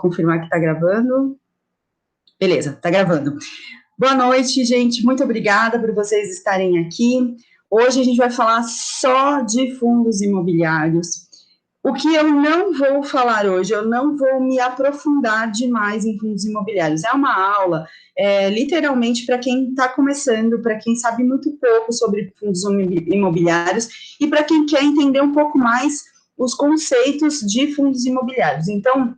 confirmar que está gravando. Beleza, está gravando. Boa noite, gente. Muito obrigada por vocês estarem aqui. Hoje a gente vai falar só de fundos imobiliários. O que eu não vou falar hoje, eu não vou me aprofundar demais em fundos imobiliários. É uma aula, literalmente, para quem está começando, para quem sabe muito pouco sobre fundos imobiliários e para quem quer entender um pouco mais os conceitos de fundos imobiliários. Então,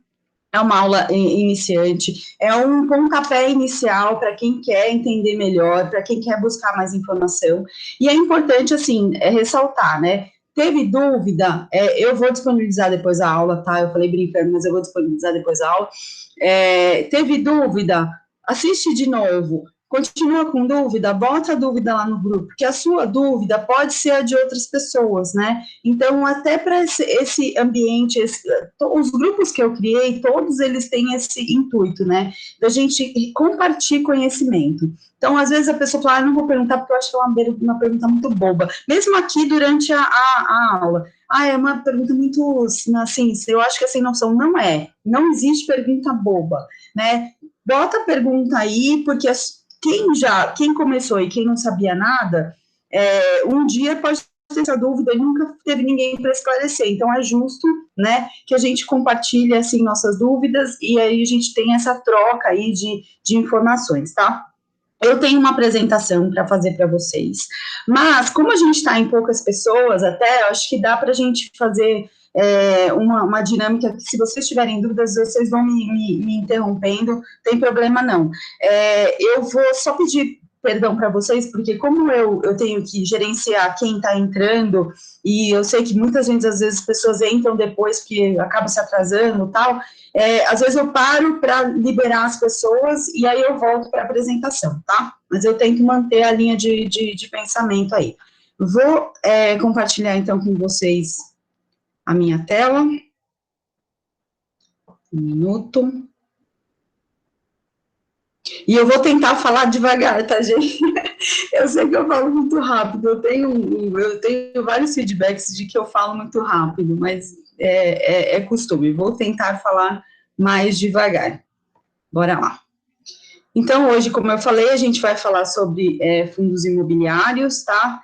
é uma aula iniciante, é um pontapé inicial para quem quer entender melhor, para quem quer buscar mais informação. E é importante, assim, ressaltar, né? Teve dúvida? Eu vou disponibilizar depois a aula, tá? Eu falei brincando, mas eu vou disponibilizar depois a aula. Teve dúvida? Assiste de novo. Continua com dúvida? Bota a dúvida lá no grupo, porque a sua dúvida pode ser a de outras pessoas, né? Então, até para esse ambiente, os grupos que eu criei, todos eles têm esse intuito, né? Da gente compartilhar conhecimento. Então, às vezes a pessoa fala, não vou perguntar porque eu acho que é uma pergunta muito boba. Mesmo aqui durante a aula. É uma pergunta muito, assim, eu acho que é sem noção. Não existe pergunta boba, né? Bota a pergunta aí, porque quem começou e quem não sabia nada, um dia pode ter essa dúvida e nunca teve ninguém para esclarecer. Então, é justo, né, que a gente compartilhe, assim, nossas dúvidas e aí a gente tem essa troca aí de informações, tá? Eu tenho uma apresentação para fazer para vocês, mas como a gente está em poucas pessoas, até acho que dá para a gente fazer uma dinâmica que, se vocês tiverem dúvidas, vocês vão me interrompendo, tem problema não. Eu vou só pedir perdão para vocês, porque como eu tenho que gerenciar quem está entrando, e eu sei que muitas vezes, às vezes, as pessoas entram depois porque acabam se atrasando e tal, às vezes eu paro para liberar as pessoas e aí eu volto para a apresentação, tá? Mas eu tento manter a linha de pensamento aí. Vou compartilhar, então, com vocês a minha tela. Um minuto. E eu vou tentar falar devagar, tá, gente? Eu sei que eu falo muito rápido, eu tenho vários feedbacks de que eu falo muito rápido, mas é costume. Vou tentar falar mais devagar. Bora lá. Então, hoje, como eu falei, a gente vai falar sobre fundos imobiliários, tá?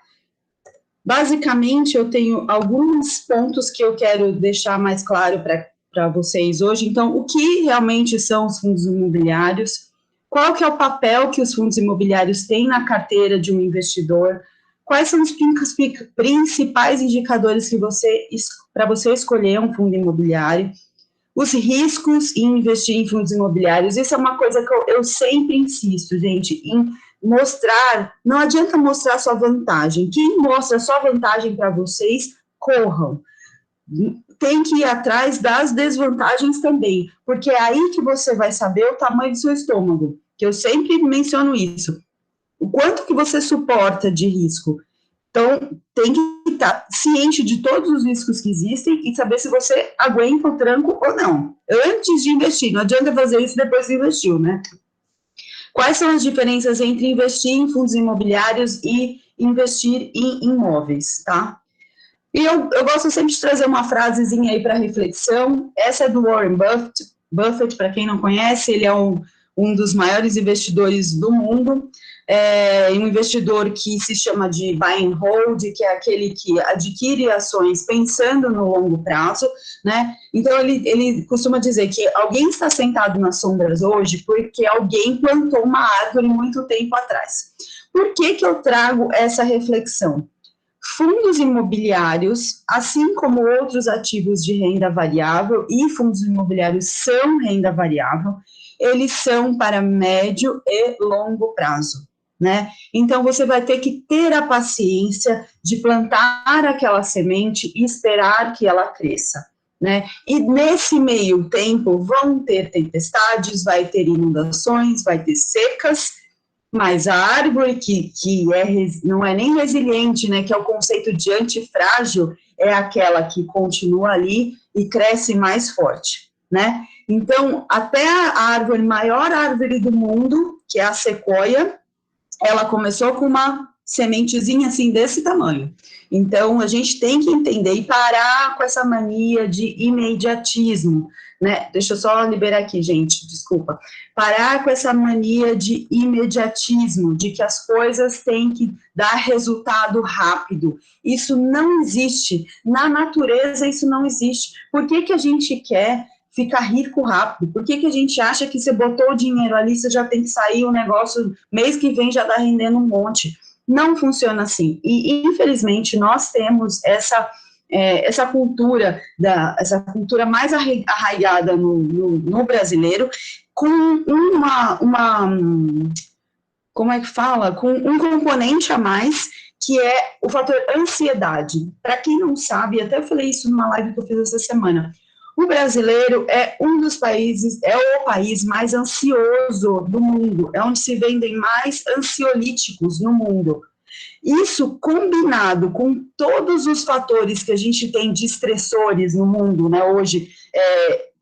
Basicamente, eu tenho alguns pontos que eu quero deixar mais claro para vocês hoje. Então, o que realmente são os fundos imobiliários? Qual que é o papel que os fundos imobiliários têm na carteira de um investidor? Quais são os principais indicadores para você escolher um fundo imobiliário? Os riscos em investir em fundos imobiliários, isso é uma coisa que eu sempre insisto, gente, em mostrar, não adianta mostrar só vantagem, quem mostra só vantagem para vocês, corram, tem que ir atrás das desvantagens também, porque é aí que você vai saber o tamanho do seu estômago, que eu sempre menciono isso, o quanto que você suporta de risco. Então, tem que estar ciente de todos os riscos que existem e saber se você aguenta o tranco ou não. Antes de investir, não adianta fazer isso depois que investiu, né? Quais são as diferenças entre investir em fundos imobiliários e investir em imóveis, tá? E eu gosto sempre de trazer uma frasezinha aí para reflexão. Essa é do Warren Buffett. Buffett, para quem não conhece, ele é um dos maiores investidores do mundo. Um investidor que se chama de buy and hold, que é aquele que adquire ações pensando no longo prazo, né? Então, ele costuma dizer que alguém está sentado nas sombras hoje porque alguém plantou uma árvore muito tempo atrás. Por que eu trago essa reflexão? Fundos imobiliários, assim como outros ativos de renda variável, e fundos imobiliários são renda variável, eles são para médio e longo prazo, né? Então, você vai ter que ter a paciência de plantar aquela semente e esperar que ela cresça, né? E nesse meio tempo vão ter tempestades, vai ter inundações, vai ter secas, mas a árvore que não é nem resiliente, né, que é o conceito de antifrágil, é aquela que continua ali e cresce mais forte, né? Então, até a maior árvore do mundo, que é a sequoia, ela começou com uma sementezinha assim desse tamanho. Então, a gente tem que entender e parar com essa mania de imediatismo, né? Deixa eu só liberar aqui, gente, desculpa. Parar com essa mania de imediatismo, de que as coisas têm que dar resultado rápido. Isso não existe. Na natureza, isso não existe. Por que que a gente quer ficar rico rápido? Por que que a gente acha que você botou o dinheiro ali, você já tem que sair o negócio, mês que vem já está rendendo um monte? Não funciona assim. E, infelizmente, nós temos essa cultura, essa cultura mais arraigada no brasileiro, com como é que fala? Com um componente a mais, que é o fator ansiedade. Para quem não sabe, até eu falei isso numa live que eu fiz essa semana, o brasileiro é um dos países, é o país mais ansioso do mundo, é onde se vendem mais ansiolíticos no mundo. Isso combinado com todos os fatores que a gente tem de estressores no mundo, né, hoje,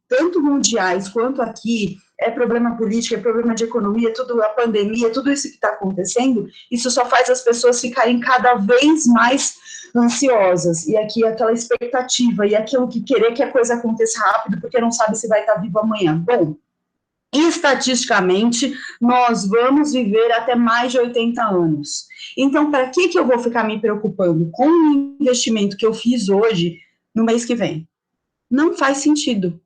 tanto mundiais quanto aqui, problema político, problema de economia, tudo, a pandemia, tudo isso que está acontecendo, isso só faz as pessoas ficarem cada vez mais ansiosas, e aqui aquela expectativa, e aquilo que querer que a coisa aconteça rápido, porque não sabe se vai estar vivo amanhã. Bom, estatisticamente, nós vamos viver até mais de 80 anos. Então, para que eu vou ficar me preocupando com o investimento que eu fiz hoje, no mês que vem? Não faz sentido.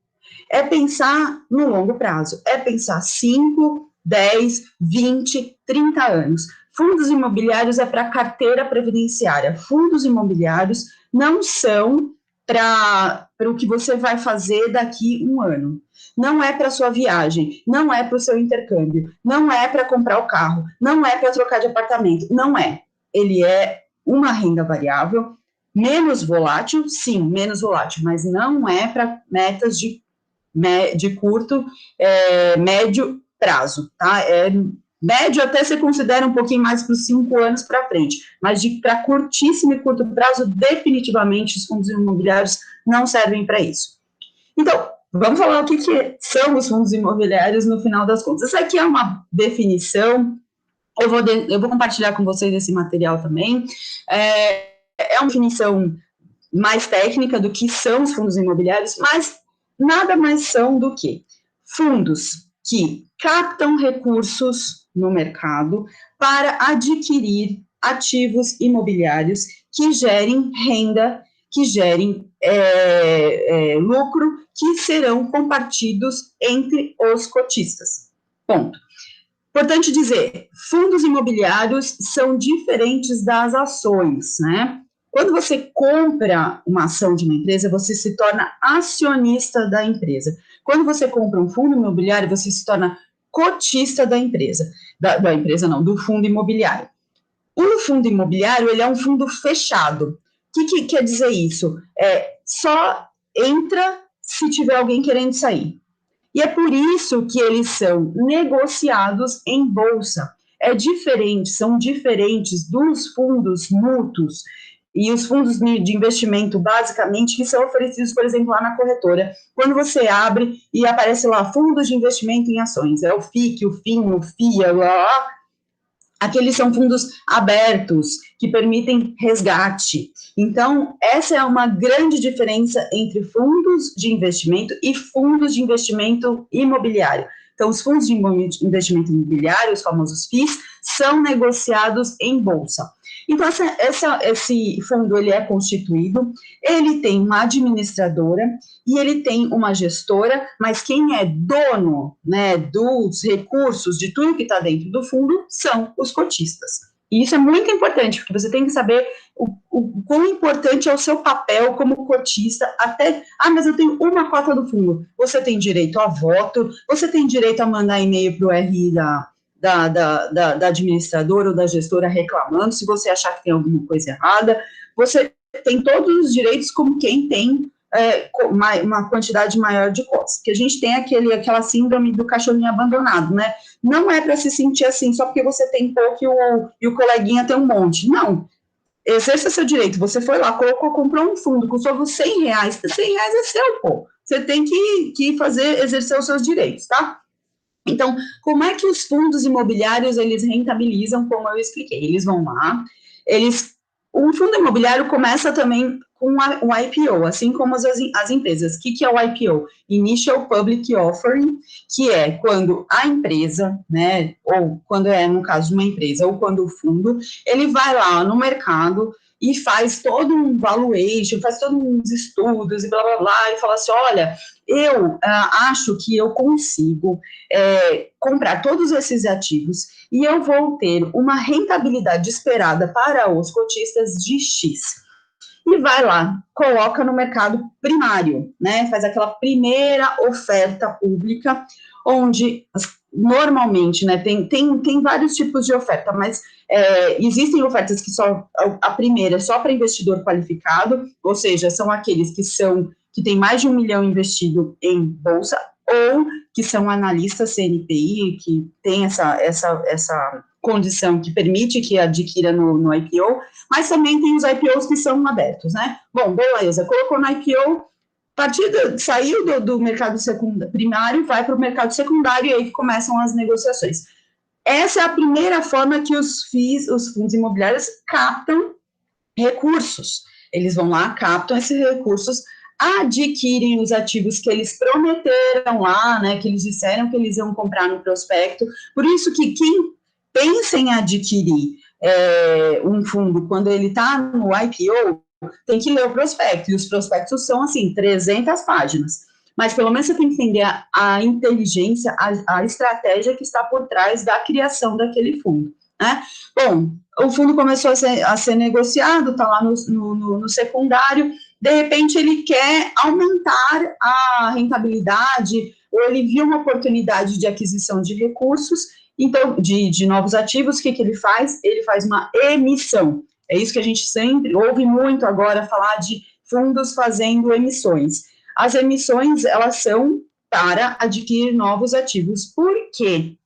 É pensar no longo prazo, é pensar 5, 10, 20, 30 anos. Fundos imobiliários é para carteira previdenciária. Fundos imobiliários não são para o que você vai fazer daqui um ano. Não é para sua viagem, não é para o seu intercâmbio, não é para comprar o carro, não é para trocar de apartamento, não é. Ele é uma renda variável, menos volátil, sim, menos volátil, mas não é para metas de curto, médio prazo, tá? Médio até você considera um pouquinho mais para os 5 anos para frente, mas para curtíssimo e curto prazo, definitivamente os fundos imobiliários não servem para isso. Então, vamos falar o que são os fundos imobiliários no final das contas. Essa aqui é uma definição, eu vou compartilhar com vocês esse material também, é uma definição mais técnica do que são os fundos imobiliários, mas nada mais são do que fundos que captam recursos no mercado para adquirir ativos imobiliários que gerem renda, que gerem lucro, que serão compartidos entre os cotistas. Ponto. Importante dizer, fundos imobiliários são diferentes das ações, né? Quando você compra uma ação de uma empresa, você se torna acionista da empresa. Quando você compra um fundo imobiliário, você se torna cotista da empresa. Da empresa não, do fundo imobiliário. O fundo imobiliário, ele é um fundo fechado. O que quer dizer isso? Só entra se tiver alguém querendo sair. E é por isso que eles são negociados em bolsa. São diferentes dos fundos mútuos e os fundos de investimento, basicamente, que são oferecidos, por exemplo, lá na corretora. Quando você abre e aparece lá, fundos de investimento em ações, é o FIC, o FIM, o FIA, lá. Aqueles são fundos abertos, que permitem resgate. Então, essa é uma grande diferença entre fundos de investimento e fundos de investimento imobiliário. Então, os fundos de investimento imobiliário, os famosos FIIs, são negociados em bolsa. Então, esse fundo ele é constituído, ele tem uma administradora e ele tem uma gestora, mas quem é dono, né, dos recursos, de tudo que está dentro do fundo, são os cotistas. E isso é muito importante, porque você tem que saber o quão importante é o seu papel como cotista, mas eu tenho uma cota do fundo. Você tem direito a voto, você tem direito a mandar e-mail para o RI da administradora ou da gestora reclamando, se você achar que tem alguma coisa errada, você tem todos os direitos como quem tem uma quantidade maior de cotas, porque a gente tem aquela síndrome do cachorrinho abandonado, né? Não é para se sentir assim, só porque você tem pouco e o coleguinha tem um monte, não. Exerça seu direito, você foi lá, comprou um fundo, custou R$100, R$100 é seu, pô. Você tem que exercer os seus direitos, tá? Então, como é que os fundos imobiliários, eles rentabilizam, como eu expliquei? Eles vão lá, eles O fundo imobiliário começa também com o IPO, assim como as empresas. O que é o IPO? Initial Public Offering, que é quando a empresa, né, ou quando é no caso de uma empresa, ou quando o fundo, ele vai lá no mercado e faz todo um valuation, faz todos uns estudos e blá, blá, blá, e fala assim, olha, eu acho que eu consigo comprar todos esses ativos e eu vou ter uma rentabilidade esperada para os cotistas de X. E vai lá, coloca no mercado primário, né? Faz aquela primeira oferta pública, onde normalmente, né, tem vários tipos de oferta, mas existem ofertas que só a primeira é só para investidor qualificado, ou seja, são aqueles que têm mais de 1 milhão investido em bolsa, ou que são analistas CNPI, que tem essa condição que permite que adquira no IPO, mas também tem os IPOs que são abertos, né? Bom, beleza, colocou no IPO, saiu do mercado primário, vai para o mercado secundário e aí começam as negociações. Essa é a primeira forma que os fundos imobiliários captam recursos. Eles vão lá, captam esses recursos, adquirem os ativos que eles prometeram lá, né, que eles disseram que eles iam comprar no prospecto. Por isso que quem pensa em adquirir um fundo, quando ele está no IPO, tem que ler o prospecto, e os prospectos são, assim, 300 páginas. Mas pelo menos você tem que entender a inteligência, a estratégia que está por trás da criação daquele fundo, né? Bom, o fundo começou a ser negociado, está lá no secundário, de repente ele quer aumentar a rentabilidade, ou ele viu uma oportunidade de aquisição de recursos, então, de novos ativos, o que ele faz? Ele faz uma emissão. É isso que a gente sempre ouve muito agora falar de fundos fazendo emissões. As emissões, elas são para adquirir novos ativos. Por quê?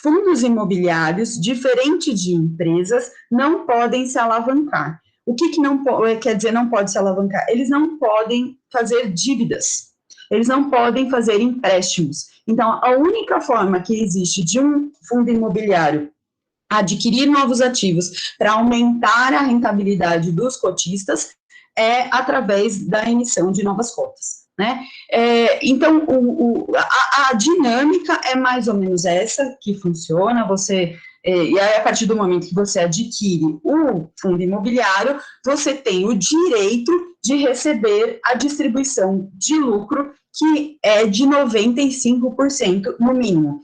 Fundos imobiliários, diferente de empresas, não podem se alavancar. O que não quer dizer não pode se alavancar? Eles não podem fazer dívidas, eles não podem fazer empréstimos. Então, a única forma que existe de um fundo imobiliário adquirir novos ativos para aumentar a rentabilidade dos cotistas é através da emissão de novas cotas, né? Então, a dinâmica é mais ou menos essa que funciona, e aí, a partir do momento que você adquire o fundo imobiliário, você tem o direito de receber a distribuição de lucro, que é de 95% no mínimo.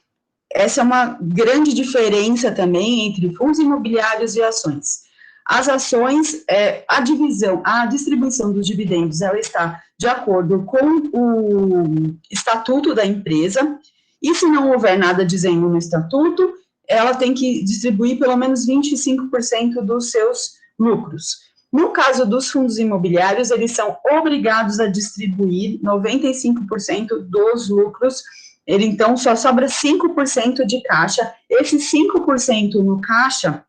Essa é uma grande diferença também entre fundos imobiliários e ações. As ações, a distribuição dos dividendos, ela está de acordo com o estatuto da empresa, e se não houver nada dizendo no estatuto, ela tem que distribuir pelo menos 25% dos seus lucros. No caso dos fundos imobiliários, eles são obrigados a distribuir 95% dos lucros. Ele, então, só sobra 5% de caixa. Esse 5% no caixa,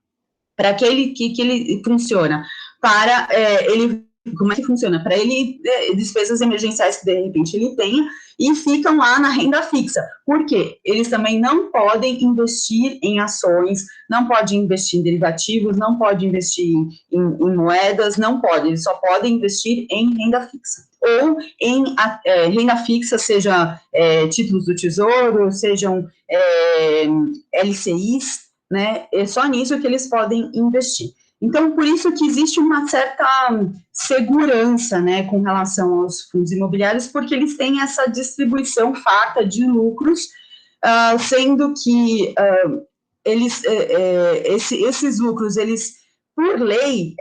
para que ele funciona? Para ele, como é que funciona? Para ele, despesas emergenciais que de repente ele tenha, e ficam lá na renda fixa. Por quê? Eles também não podem investir em ações, não podem investir em derivativos, não podem investir em moedas, não podem, eles só podem investir em renda fixa. Ou em renda fixa, seja títulos do Tesouro, sejam LCIs, né? É só nisso que eles podem investir. Então, por isso que existe uma certa segurança, né, com relação aos fundos imobiliários, porque eles têm essa distribuição farta de lucros, sendo que esses lucros, eles, por lei,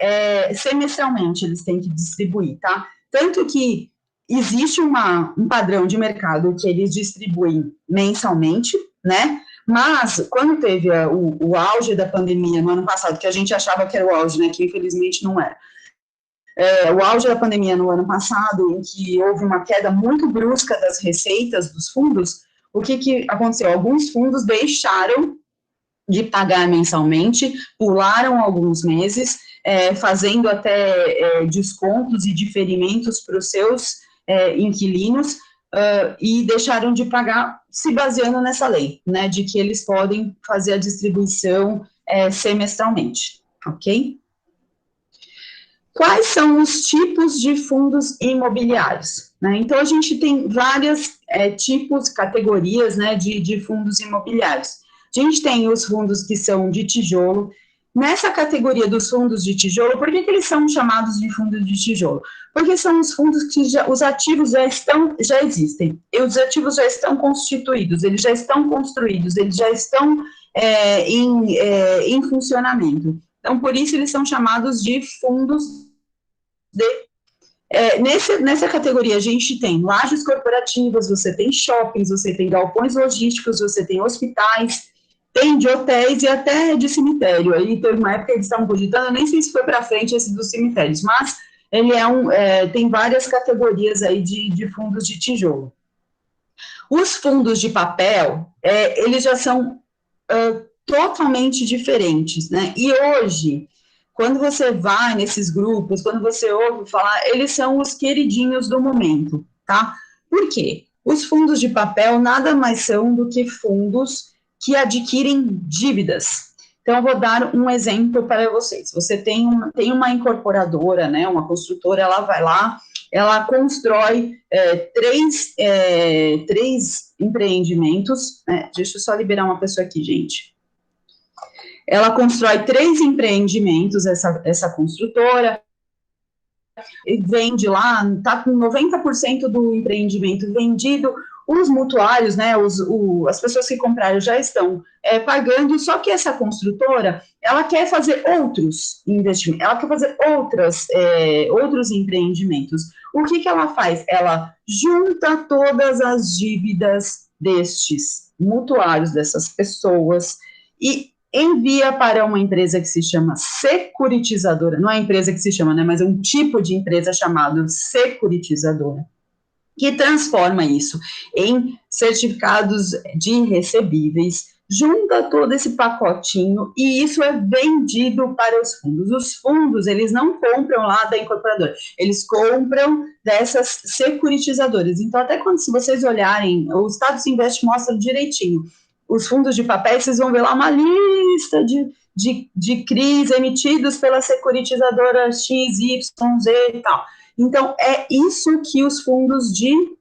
semestralmente, eles têm que distribuir, tá? Tanto que existe um padrão de mercado que eles distribuem mensalmente, né? Mas, quando teve o auge da pandemia no ano passado, que a gente achava que era o auge, né, que infelizmente não era, o auge da pandemia no ano passado, em que houve uma queda muito brusca das receitas dos fundos, o que aconteceu? Alguns fundos deixaram de pagar mensalmente, pularam alguns meses, fazendo até descontos e diferimentos para os seus inquilinos, e deixaram de pagar, se baseando nessa lei, né, de que eles podem fazer a distribuição semestralmente, ok? Quais são os tipos de fundos imobiliários? Né? Então, a gente tem vários tipos, categorias, né, de fundos imobiliários. A gente tem os fundos que são de tijolo. Nessa categoria dos fundos de tijolo, por que eles são chamados de fundos de tijolo? Porque são os fundos que os ativos já existem, e os ativos já estão constituídos, eles já estão construídos, eles já estão em funcionamento. Então, por isso eles são chamados de fundos nessa categoria, a gente tem lajes corporativas, você tem shoppings, você tem galpões logísticos, você tem hospitais, tem de hotéis e até de cemitério. Aí teve uma época que eles estavam cogitando, eu nem sei se foi para frente esse dos cemitérios, mas ele tem várias categorias aí de fundos de tijolo. Os fundos de papel, eles já são totalmente diferentes, né? E hoje, quando você vai nesses grupos, quando você ouve falar, eles são os queridinhos do momento, tá? Por quê? Os fundos de papel nada mais são do que fundos que adquirem dívidas. Então, eu vou dar um exemplo para vocês. Você tem uma incorporadora, né, uma construtora, ela vai lá, ela constrói três empreendimentos. Deixa eu só liberar uma pessoa aqui, gente. Ela constrói 3 empreendimentos, essa construtora, e vende lá, está com 90% do empreendimento vendido, os mutuários, né, as pessoas que compraram já estão pagando, só que essa construtora, ela quer fazer outros investimentos, ela quer fazer outros empreendimentos. O que ela faz? Ela junta todas as dívidas destes mutuários, dessas pessoas, e envia para uma empresa que se chama securitizadora, não é a empresa que se chama, né, mas é um tipo de empresa chamado securitizadora, que transforma isso em certificados de recebíveis, junta todo esse pacotinho e isso é vendido para os fundos. Os fundos, eles não compram lá da incorporadora, eles compram dessas securitizadoras. Então, até quando, se vocês olharem, o Status Invest mostra direitinho, os fundos de papel, vocês vão ver lá uma lista de CRIs emitidos pela securitizadora X, Y, Z e tal. Então, é isso que os fundos de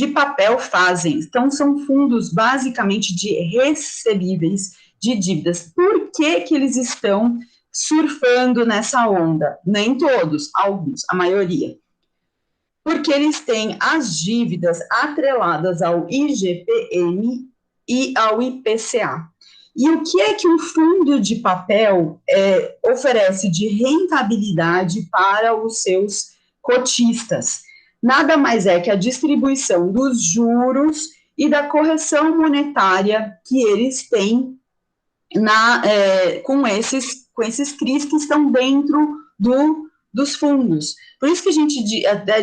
papel fazem. Então, são fundos basicamente de recebíveis de dívidas. Por que eles estão surfando nessa onda? Nem todos, alguns, a maioria. Porque eles têm as dívidas atreladas ao IGPM e ao IPCA. E o que é que um fundo de papel oferece de rentabilidade para os seus cotistas? Nada mais é que a distribuição dos juros e da correção monetária que eles têm com esses CRIs que estão dentro dos fundos. Por isso que a gente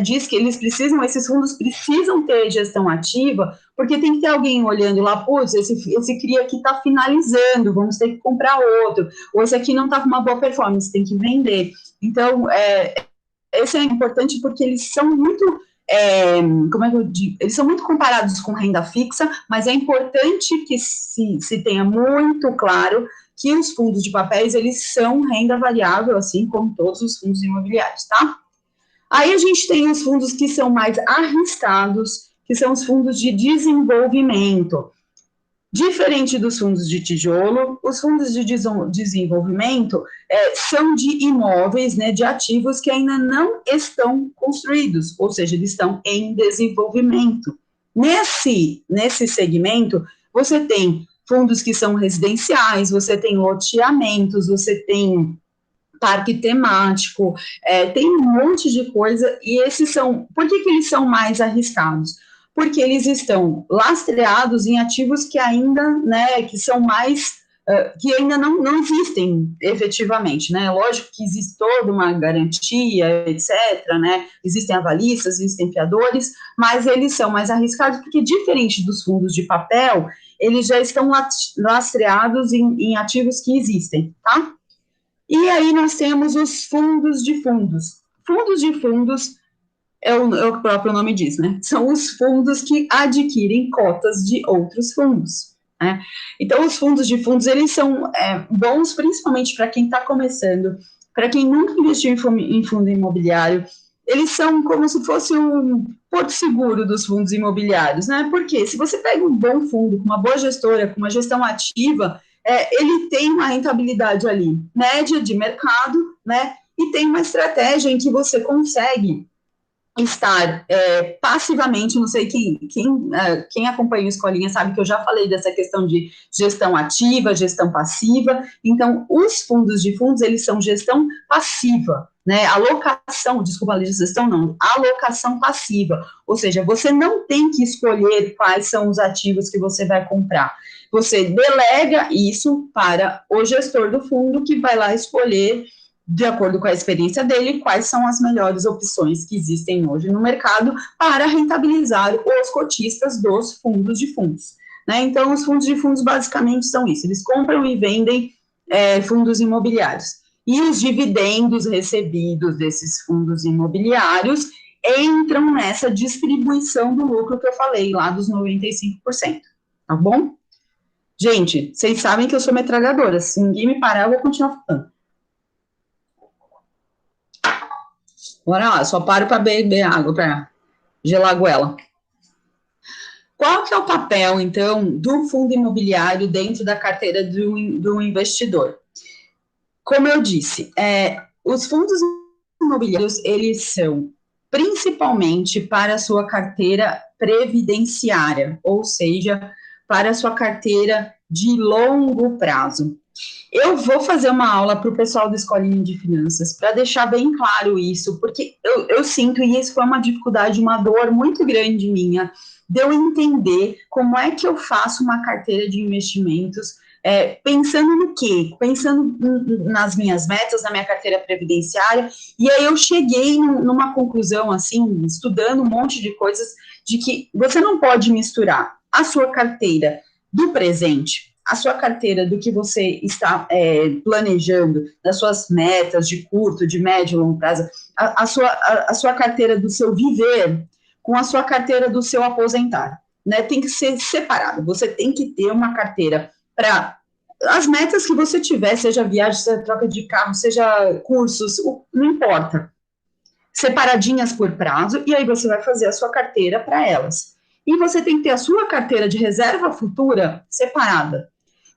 diz que esses fundos precisam ter gestão ativa, porque tem que ter alguém olhando lá, putz, esse CRI aqui está finalizando, vamos ter que comprar outro, ou esse aqui não está com uma boa performance, tem que vender. Então, esse é importante porque eles são muito, eles são muito comparados com renda fixa, mas é importante que se tenha muito claro que os fundos de papéis, eles são renda variável, assim como todos os fundos imobiliários, tá? Aí a gente tem os fundos que são mais arriscados, que são os fundos de desenvolvimento. Diferente dos fundos de tijolo, os fundos de desenvolvimento são de imóveis, né, de ativos que ainda não estão construídos, ou seja, eles estão em desenvolvimento. Nesse segmento, você tem fundos que são residenciais, você tem loteamentos, você tem parque temático, tem um monte de coisa, e esses são... Por que eles são mais arriscados? Porque eles estão lastreados em ativos que ainda, né, que são mais... que ainda não existem efetivamente, né? Lógico que existe toda uma garantia, etc., né? Existem avalistas, existem fiadores, mas eles são mais arriscados porque, diferente dos fundos de papel, eles já estão lastreados em ativos que existem, tá? E aí nós temos os fundos de fundos. Fundos de fundos é o próprio nome diz, né? São os fundos que adquirem cotas de outros fundos, né? Então, os fundos de fundos, eles são bons principalmente para quem está começando para quem nunca investiu em fundo imobiliário, eles são como se fosse um porto seguro dos fundos imobiliários, né? Porque se você pega um bom fundo, com uma boa gestora, com uma gestão ativa, ele tem uma rentabilidade ali, média de mercado, né? E tem uma estratégia em que você consegue estar passivamente, não sei quem acompanha o Escolinha sabe que eu já falei dessa questão de gestão ativa, gestão passiva, então os fundos de fundos, eles são gestão passiva, né, alocação, desculpa, gestão não, alocação passiva, ou seja, você não tem que escolher quais são os ativos que você vai comprar, você delega isso para o gestor do fundo que vai lá escolher de acordo com a experiência dele, quais são as melhores opções que existem hoje no mercado para rentabilizar os cotistas dos fundos de fundos. Né? Então, os fundos de fundos basicamente são isso, eles compram e vendem fundos imobiliários. E os dividendos recebidos desses fundos imobiliários entram nessa distribuição do lucro que eu falei, lá dos 95%. Tá bom? Gente, vocês sabem que eu sou metralhadora, se ninguém me parar, eu vou continuar falando. Bora lá, só paro para beber água, para gelar a goela. Qual que é o papel, então, do fundo imobiliário dentro da carteira do investidor? Como eu disse, os fundos imobiliários, eles são principalmente para a sua carteira previdenciária, ou seja, para a sua carteira de longo prazo. Eu vou fazer uma aula para o pessoal da Escolinha de Finanças para deixar bem claro isso, porque eu sinto, e isso foi uma dificuldade, uma dor muito grande minha, de eu entender como é que eu faço uma carteira de investimentos, pensando no quê? Pensando nas minhas metas, na minha carteira previdenciária, e aí eu cheguei numa conclusão, assim, estudando um monte de coisas, de que você não pode misturar a sua carteira do presente, a sua carteira do que você está planejando, das suas metas de curto, de médio e longo prazo, a sua carteira do seu viver com a sua carteira do seu aposentar. Né? Tem que ser separado. Você tem que ter uma carteira para as metas que você tiver, seja viagem, seja troca de carro, seja cursos, não importa. Separadinhas por prazo, e aí você vai fazer a sua carteira para elas. E você tem que ter a sua carteira de reserva futura separada.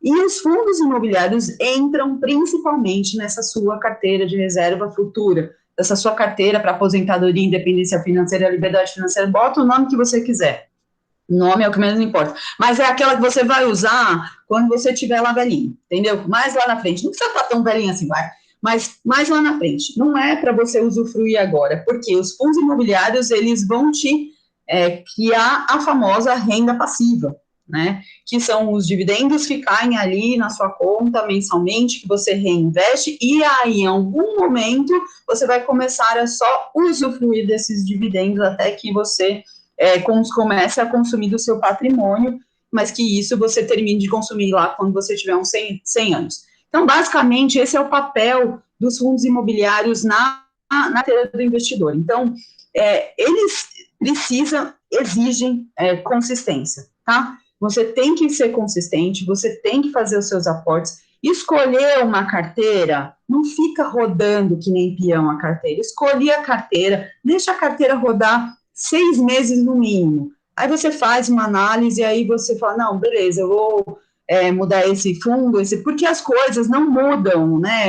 E os fundos imobiliários entram principalmente nessa sua carteira de reserva futura, essa sua carteira para aposentadoria, independência financeira, liberdade financeira, bota o nome que você quiser. O nome é o que menos importa. Mas é aquela que você vai usar quando você estiver lá velhinho, entendeu? Mais lá na frente. Não precisa estar tão velhinho assim, vai. Mas mais lá na frente. Não é para você usufruir agora, porque os fundos imobiliários, eles vão te criar a famosa renda passiva, né? Que são os dividendos ficarem ali na sua conta mensalmente, que você reinveste, e aí, em algum momento, você vai começar a só usufruir desses dividendos até que você comece a consumir do seu patrimônio, mas que isso você termine de consumir lá quando você tiver uns 100 anos. Então, basicamente, esse é o papel dos fundos imobiliários na carteira do investidor. Então, eles exigem consistência, tá? Você tem que ser consistente, você tem que fazer os seus aportes. Escolher uma carteira, não fica rodando que nem peão a carteira. Escolhi a carteira, deixa a carteira rodar 6 meses no mínimo. Aí você faz uma análise, aí você fala, não, beleza, eu vou mudar esse fundo, porque as coisas não mudam, né,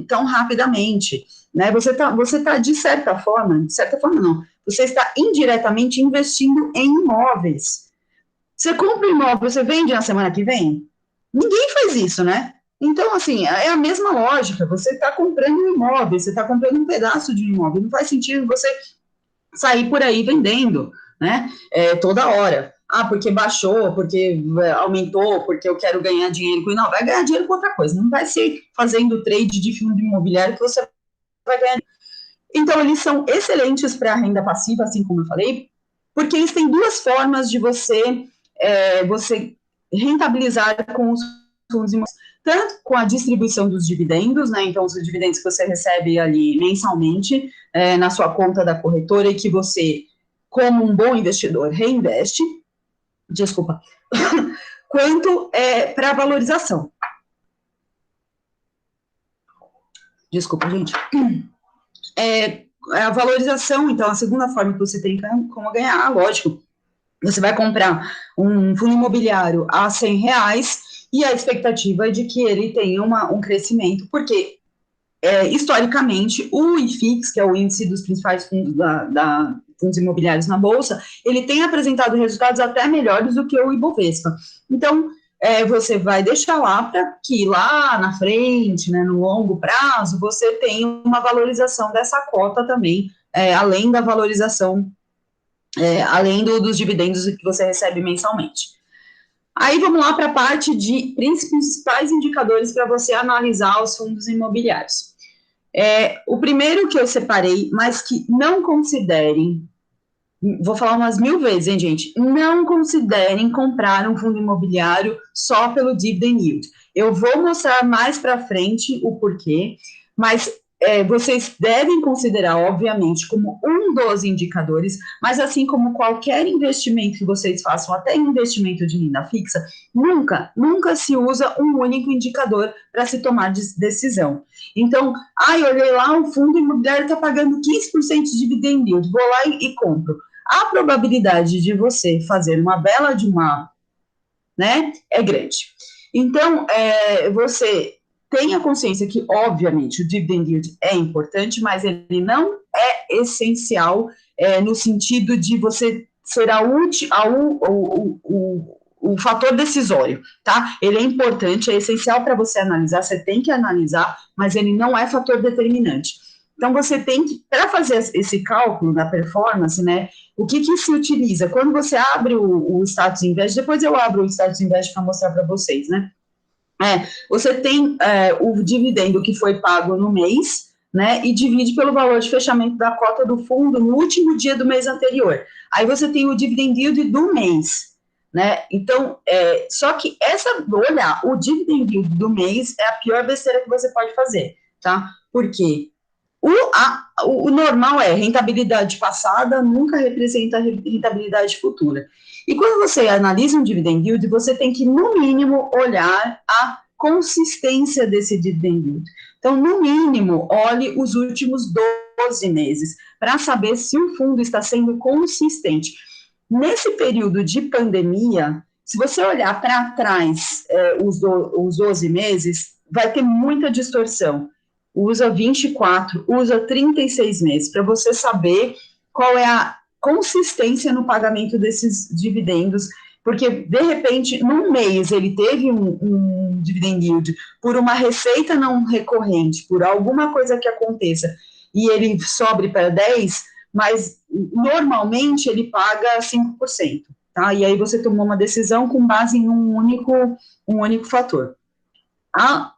tão rapidamente, né, você tá de certa forma não, você está indiretamente investindo em imóveis. Você compra um imóvel, você vende na semana que vem? Ninguém faz isso, né? Então, assim, é a mesma lógica, você está comprando um imóvel, você está comprando um pedaço de um imóvel, não faz sentido você sair por aí vendendo, né, toda hora. Ah, porque baixou, porque aumentou, porque eu quero ganhar dinheiro com... Não, vai ganhar dinheiro com outra coisa, não vai ser fazendo trade de fundo imobiliário que você vai ganhar. Então, eles são excelentes para a renda passiva, assim como eu falei, porque eles têm duas formas de você rentabilizar com os fundos imobiliários, tanto com a distribuição dos dividendos, né, então os dividendos que você recebe ali mensalmente na sua conta da corretora e que você, como um bom investidor, reinveste, quanto para a valorização. Desculpa, gente. A valorização, então, a segunda forma que você tem como ganhar, lógico, você vai comprar um fundo imobiliário a R$ 100 e a expectativa é de que ele tenha um crescimento, porque historicamente o IFIX, que é o índice dos principais fundos fundos imobiliários na Bolsa, ele tem apresentado resultados até melhores do que o Ibovespa. Então, você vai deixar lá para que lá na frente, né, no longo prazo, você tenha uma valorização dessa cota também, além da valorização, além dos dividendos que você recebe mensalmente. Aí vamos lá para a parte de principais indicadores para você analisar os fundos imobiliários. O primeiro que eu separei, mas que não considerem, vou falar umas 1000 vezes, hein, gente? Não considerem comprar um fundo imobiliário só pelo dividend yield. Eu vou mostrar mais para frente o porquê, mas vocês devem considerar, obviamente, como um dos indicadores, mas assim como qualquer investimento que vocês façam, até investimento de renda fixa, nunca se usa um único indicador para se tomar decisão. Então, eu olhei lá, o fundo imobiliário está pagando 15% de dividend yield, vou lá e compro. A probabilidade de você fazer uma bela de uma, né, é grande. Então, você tenha consciência que, obviamente, o dividend yield é importante, mas ele não é essencial no sentido de você ser o fator decisório, tá? Ele é importante, é essencial para você analisar, você tem que analisar, mas ele não é fator determinante. Então, você tem que, para fazer esse cálculo da performance, né, o que se utiliza? Quando você abre o Status Invest, depois eu abro o Status Invest para mostrar para vocês, né? Você tem o dividendo que foi pago no mês, né, e divide pelo valor de fechamento da cota do fundo no último dia do mês anterior. Aí você tem o dividend yield do mês, né? Então, só que olhar o dividend yield do mês é a pior besteira que você pode fazer, tá? Porque o normal rentabilidade passada nunca representa rentabilidade futura. E quando você analisa um dividend yield, você tem que, no mínimo, olhar a consistência desse dividend yield. Então, no mínimo, olhe os últimos 12 meses para saber se o fundo está sendo consistente. Nesse período de pandemia, se você olhar para trás os 12 meses, vai ter muita distorção. Usa 24, usa 36 meses, para você saber qual é a consistência no pagamento desses dividendos, porque, de repente, num mês ele teve um dividend yield por uma receita não recorrente, por alguma coisa que aconteça, e ele sobe para 10, mas normalmente ele paga 5%, tá? E aí você tomou uma decisão com base em um único fator.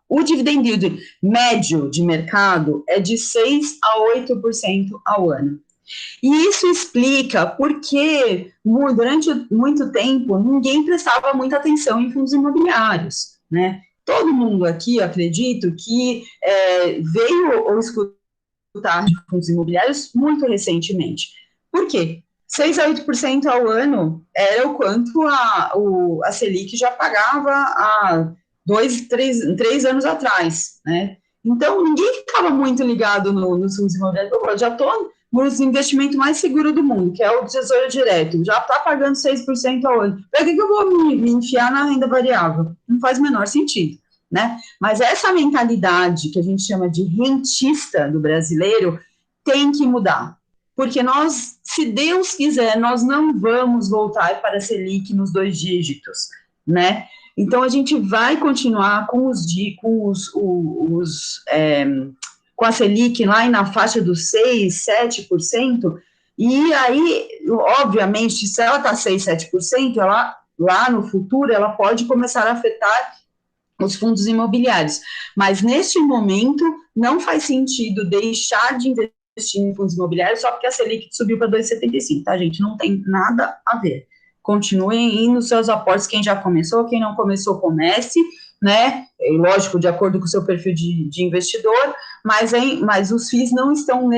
O dividend yield médio de mercado é de 6% a 8% ao ano. E isso explica porque, durante muito tempo, ninguém prestava muita atenção em fundos imobiliários, né? Todo mundo aqui, acredito, que veio ou escutar de fundos imobiliários muito recentemente. Por quê? 6 a 8% ao ano era o quanto a Selic já pagava há 3 anos atrás, né? Então, ninguém ficava muito ligado nos fundos imobiliários. Eu já estou nos investimentos mais seguros do mundo, que é o Tesouro Direto, já está pagando 6% ao ano. Para que eu vou me enfiar na renda variável? Não faz o menor sentido, né? Mas essa mentalidade que a gente chama de rentista do brasileiro tem que mudar. Porque nós, se Deus quiser, nós não vamos voltar para a Selic nos 2 dígitos, né? Então, a gente vai continuar com com a Selic lá na faixa dos 6, 7%, e aí, obviamente, se ela está 6, 7%, ela, lá no futuro, ela pode começar a afetar os fundos imobiliários. Mas, neste momento, não faz sentido deixar de investir em fundos imobiliários só porque a Selic subiu para 2,75, tá, gente? Não tem nada a ver. Continuem indo nos seus aportes, quem já começou, quem não começou, comece, né? Lógico, de acordo com o seu perfil de investidor, mas os FIIs não estão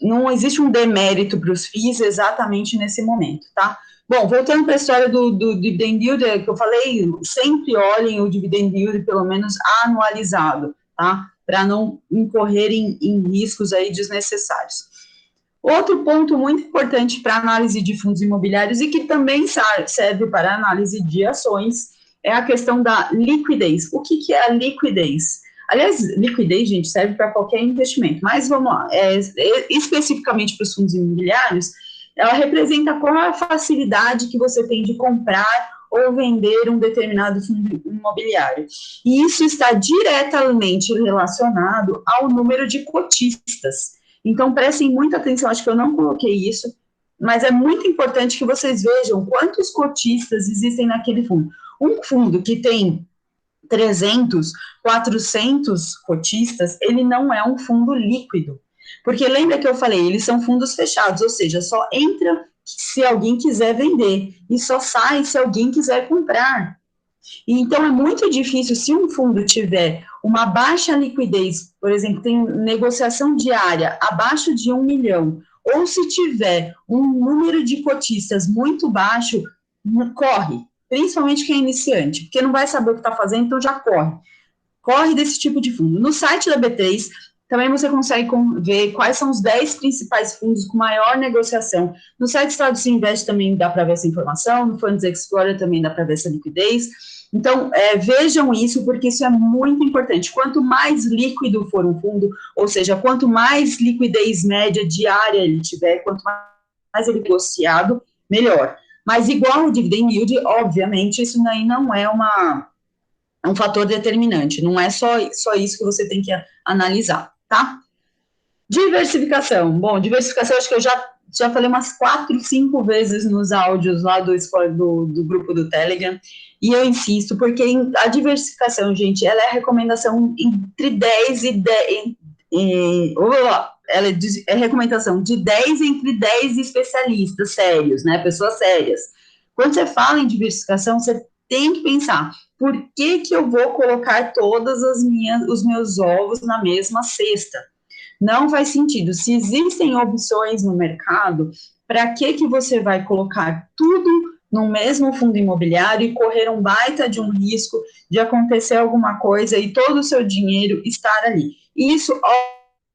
não existe um demérito para os FIIs exatamente nesse momento, tá? Bom, voltando para a história do dividend yield, que eu falei, sempre olhem o dividend yield pelo menos anualizado, tá? para não incorrerem em riscos aí desnecessários. Outro ponto muito importante para análise de fundos imobiliários e que também serve para análise de ações é a questão da liquidez. O que é a liquidez? Aliás, liquidez, gente, serve para qualquer investimento, mas vamos lá, especificamente para os fundos imobiliários, ela representa qual a facilidade que você tem de comprar ou vender um determinado fundo imobiliário. E isso está diretamente relacionado ao número de cotistas. Então, prestem muita atenção, acho que eu não coloquei isso, mas é muito importante que vocês vejam quantos cotistas existem naquele fundo. Um fundo que tem 300, 400 cotistas, ele não é um fundo líquido. Porque lembra que eu falei, eles são fundos fechados, ou seja, só entra se alguém quiser vender e só sai se alguém quiser comprar. E então é muito difícil, se um fundo tiver uma baixa liquidez, por exemplo, tem negociação diária abaixo de 1 milhão, ou se tiver um número de cotistas muito baixo, corre, principalmente quem é iniciante, porque não vai saber o que está fazendo, então já corre. Corre desse tipo de fundo. No site da B3, também você consegue ver quais são os 10 principais fundos com maior negociação. No site Estado Se Investe também dá para ver essa informação, no Funds Explorer também dá para ver essa liquidez. Então, vejam isso, porque isso é muito importante. Quanto mais líquido for um fundo, ou seja, quanto mais liquidez média diária ele tiver, quanto mais ele negociado, melhor. Mas igual o dividend yield, obviamente, isso daí não é um fator determinante, não é só isso que você tem que analisar, tá? Diversificação. Bom, diversificação, acho que eu já falei umas 4, 5 vezes nos áudios lá do grupo do Telegram, e eu insisto, porque a diversificação, gente, ela é a recomendação entre 10 e 10, ela é recomendação de 10 entre 10 especialistas sérios, né, pessoas sérias. Quando você fala em diversificação, você tem que pensar, por que eu vou colocar todas os meus ovos na mesma cesta? Não faz sentido. Se existem opções no mercado, para que você vai colocar tudo no mesmo fundo imobiliário e correr um baita de um risco de acontecer alguma coisa e todo o seu dinheiro estar ali? Isso,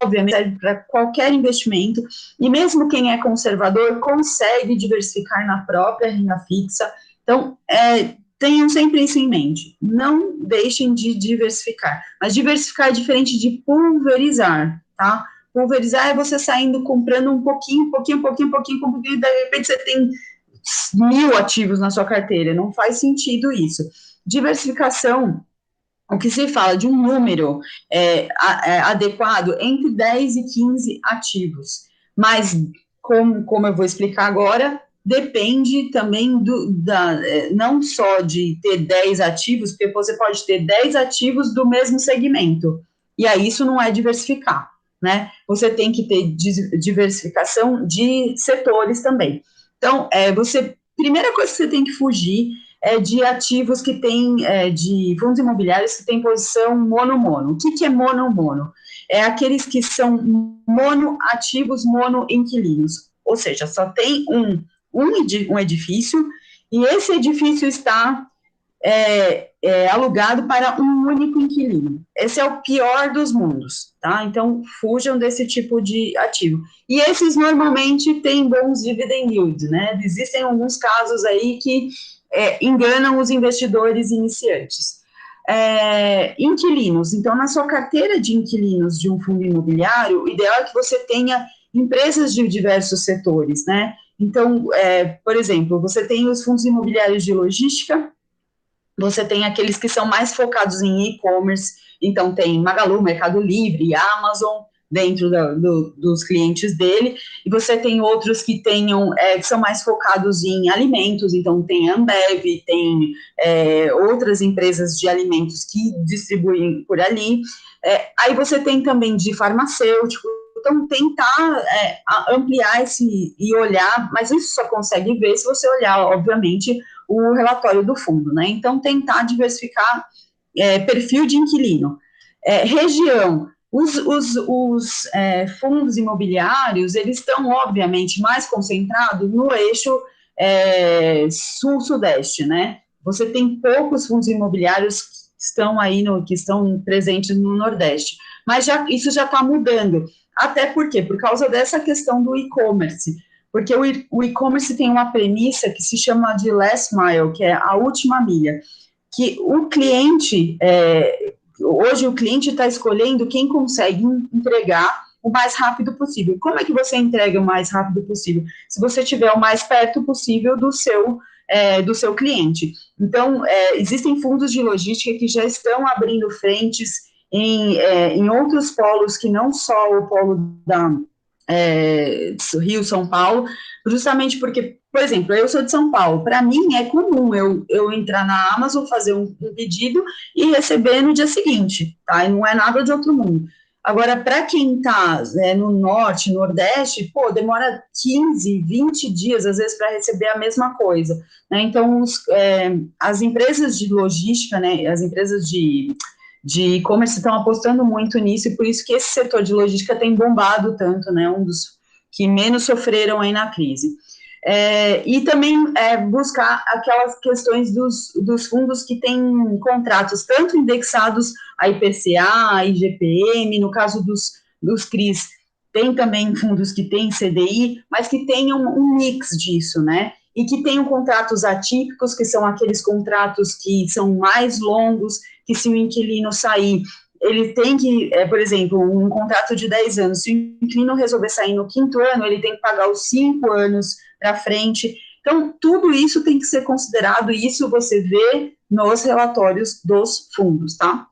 obviamente, serve para qualquer investimento, e mesmo quem é conservador consegue diversificar na própria renda fixa. Então, tenham sempre isso em mente, não deixem de diversificar, mas diversificar é diferente de pulverizar, tá? Pulverizar é você saindo, comprando um pouquinho, e de repente você tem 1.000 ativos na sua carteira, não faz sentido isso. Diversificação, o que se fala de um número adequado entre 10 e 15 ativos, mas como eu vou explicar agora, depende também não só de ter 10 ativos, porque você pode ter 10 ativos do mesmo segmento, e aí isso não é diversificar, né? Você tem que ter diversificação de setores também. Então, primeira coisa que você tem que fugir é de ativos que tem, de fundos imobiliários que tem posição mono-mono. O que é mono-mono? É aqueles que são monoativos, mono-inquilinos, ou seja, só tem um edifício, e esse edifício está alugado para um único inquilino. Esse é o pior dos mundos, tá? Então, fujam desse tipo de ativo. E esses normalmente têm bons dividend yields, né? Existem alguns casos aí que enganam os investidores iniciantes. Inquilinos. Então, na sua carteira de inquilinos de um fundo imobiliário, o ideal é que você tenha empresas de diversos setores, né? Então, por exemplo, você tem os fundos imobiliários de logística, você tem aqueles que são mais focados em e-commerce, então tem Magalu, Mercado Livre, Amazon, dentro dos clientes dele, e você tem outros que que são mais focados em alimentos, então tem Ambev, tem outras empresas de alimentos que distribuem por ali, aí você tem também de farmacêutico. Então, tentar ampliar e olhar, mas isso só consegue ver se você olhar, obviamente, o relatório do fundo, né? Então, tentar diversificar perfil de inquilino. Região. Os fundos imobiliários, eles estão, obviamente, mais concentrados no eixo sul-sudeste, né? Você tem poucos fundos imobiliários estão aí, que estão presentes no Nordeste. Mas isso já está mudando. Até por quê? Por causa dessa questão do e-commerce. Porque o e-commerce tem uma premissa que se chama de last mile, que é a última milha, que o cliente, hoje o cliente está escolhendo quem consegue entregar o mais rápido possível. Como é que você entrega o mais rápido possível? Se você estiver o mais perto possível do seu cliente. Então, existem fundos de logística que já estão abrindo frentes em outros polos que não só o polo da Rio, São Paulo, justamente porque, por exemplo, eu sou de São Paulo, para mim é comum eu entrar na Amazon, fazer um pedido e receber no dia seguinte, tá? E não é nada de outro mundo. Agora, para quem está no norte, nordeste, pô, demora 15, 20 dias, às vezes, para receber a mesma coisa, né? Então, as empresas de logística, né, as empresas de e-commerce estão apostando muito nisso, e por isso que esse setor de logística tem bombado tanto, né, um dos que menos sofreram aí na crise. E também buscar aquelas questões dos fundos que têm contratos tanto indexados a IPCA, a IGPM, no caso dos CRIs, tem também fundos que têm CDI, mas que tenham um mix disso, né? E que tenham contratos atípicos, que são aqueles contratos que são mais longos, que se o inquilino sair, ele tem que, por exemplo, um contrato de 10 anos, se o inquilino resolver sair no 5º ano, ele tem que pagar os 5 anos para frente. Então, tudo isso tem que ser considerado, e isso você vê nos relatórios dos fundos, tá?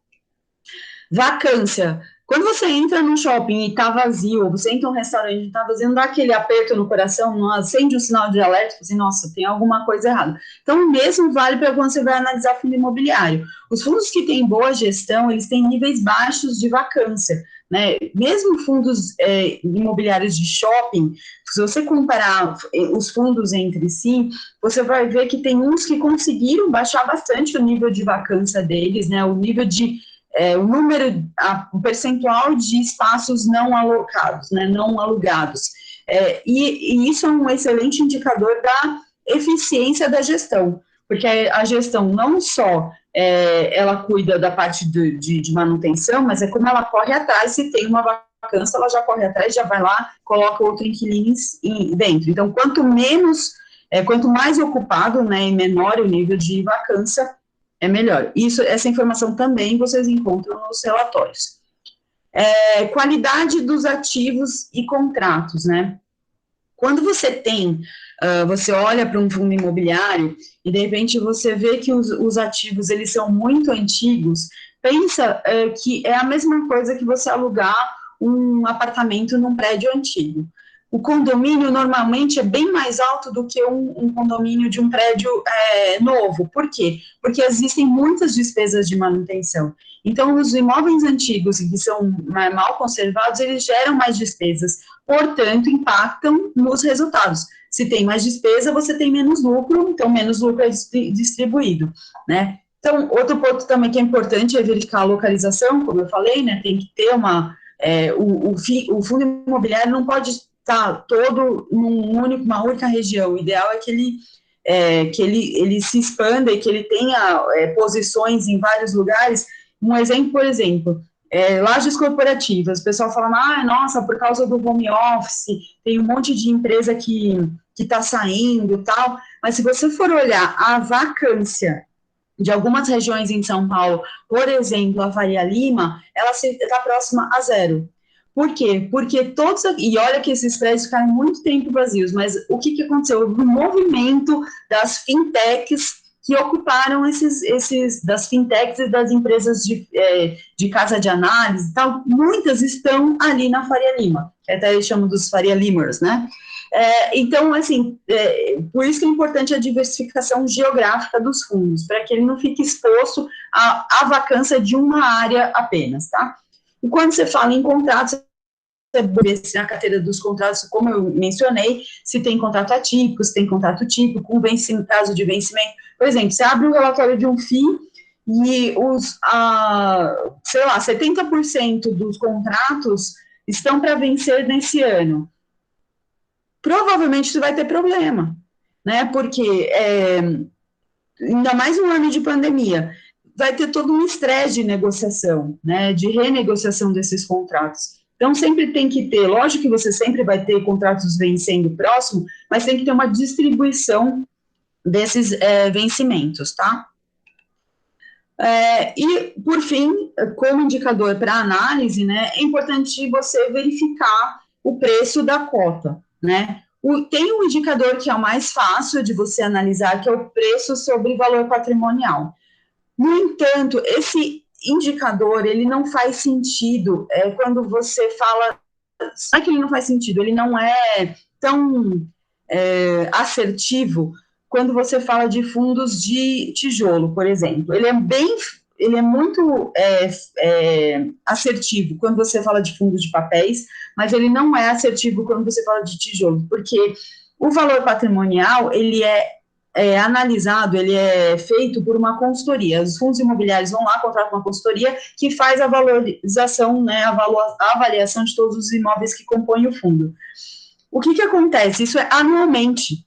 Vacância. Quando você entra num shopping e está vazio, ou você entra num restaurante e está vazio, não dá aquele aperto no coração, não acende um sinal de alerta, assim, nossa, tem alguma coisa errada. Então, o mesmo vale para quando você vai analisar fundo imobiliário. Os fundos que têm boa gestão, eles têm níveis baixos de vacância, né? Mesmo fundos imobiliários de shopping, se você comparar os fundos entre si, você vai ver que tem uns que conseguiram baixar bastante o nível de vacância deles, né? O nível de o percentual de espaços não alocados, né, não alugados. E isso é um excelente indicador da eficiência da gestão, porque a gestão não só ela cuida da parte de manutenção, mas é como ela corre atrás, se tem uma vacância, ela já corre atrás, já vai lá, coloca outro inquilino dentro. Então, quanto mais ocupado, né, e menor o nível de vacância, é melhor. Essa informação também vocês encontram nos relatórios. Qualidade dos ativos e contratos, né? Quando você você olha para um fundo imobiliário e de repente você vê que os ativos eles são muito antigos, pensa que é a mesma coisa que você alugar um apartamento num prédio antigo. O condomínio normalmente é bem mais alto do que um condomínio de um prédio novo. Por quê? Porque existem muitas despesas de manutenção. Então, os imóveis antigos, que são mal conservados, eles geram mais despesas, portanto, impactam nos resultados. Se tem mais despesa, você tem menos lucro, então menos lucro é distribuído, né? Então, outro ponto também que é importante é verificar a localização, como eu falei, né? Tem que ter o fundo imobiliário não pode estar todo uma única região. O ideal é que ele se expanda e que ele tenha posições em vários lugares. Um exemplo, por exemplo, lajes corporativas. O pessoal fala, nossa, por causa do home office, tem um monte de empresa que está saindo e tal. Mas se você for olhar a vacância de algumas regiões em São Paulo, por exemplo, a Faria Lima, ela está próxima a zero. Por quê? Porque e olha que esses prédios ficaram muito tempo vazios, mas o que aconteceu? O movimento das fintechs que ocuparam das fintechs e das empresas de casa de análise e tal, muitas estão ali na Faria Lima, até eles chamam dos Faria Limers, né? Então, assim, por isso que é importante a diversificação geográfica dos fundos, para que ele não fique exposto à vacância de uma área apenas, tá? E quando você fala em contratos, na carteira dos contratos, como eu mencionei, se tem contrato atípico, se tem contrato típico, com caso de vencimento. Por exemplo, você abre um relatório de um FII e sei lá, 70% dos contratos estão para vencer nesse ano. Provavelmente você vai ter problema, né? Porque ainda mais um ano de pandemia. vai ter todo um estresse de negociação, né, de renegociação desses contratos. Então, sempre tem que ter, lógico que você sempre vai ter contratos vencendo próximo, mas tem que ter uma distribuição desses vencimentos, tá? E, por fim, como indicador para análise, né, é importante você verificar o preço da cota, né? Tem um indicador que é o mais fácil de você analisar, que é o preço sobre valor patrimonial. No entanto, esse indicador, ele não faz sentido quando você fala... Sabe que ele não faz sentido? Ele não é tão assertivo quando você fala de fundos de tijolo, por exemplo. Ele é muito assertivo quando você fala de fundos de papéis, mas ele não é assertivo quando você fala de tijolo, porque o valor patrimonial, ele é analisado, ele é feito por uma consultoria. Os fundos imobiliários vão lá, contratam uma consultoria que faz a valorização, né, a avaliação de todos os imóveis que compõem o fundo. O que acontece? Isso é anualmente.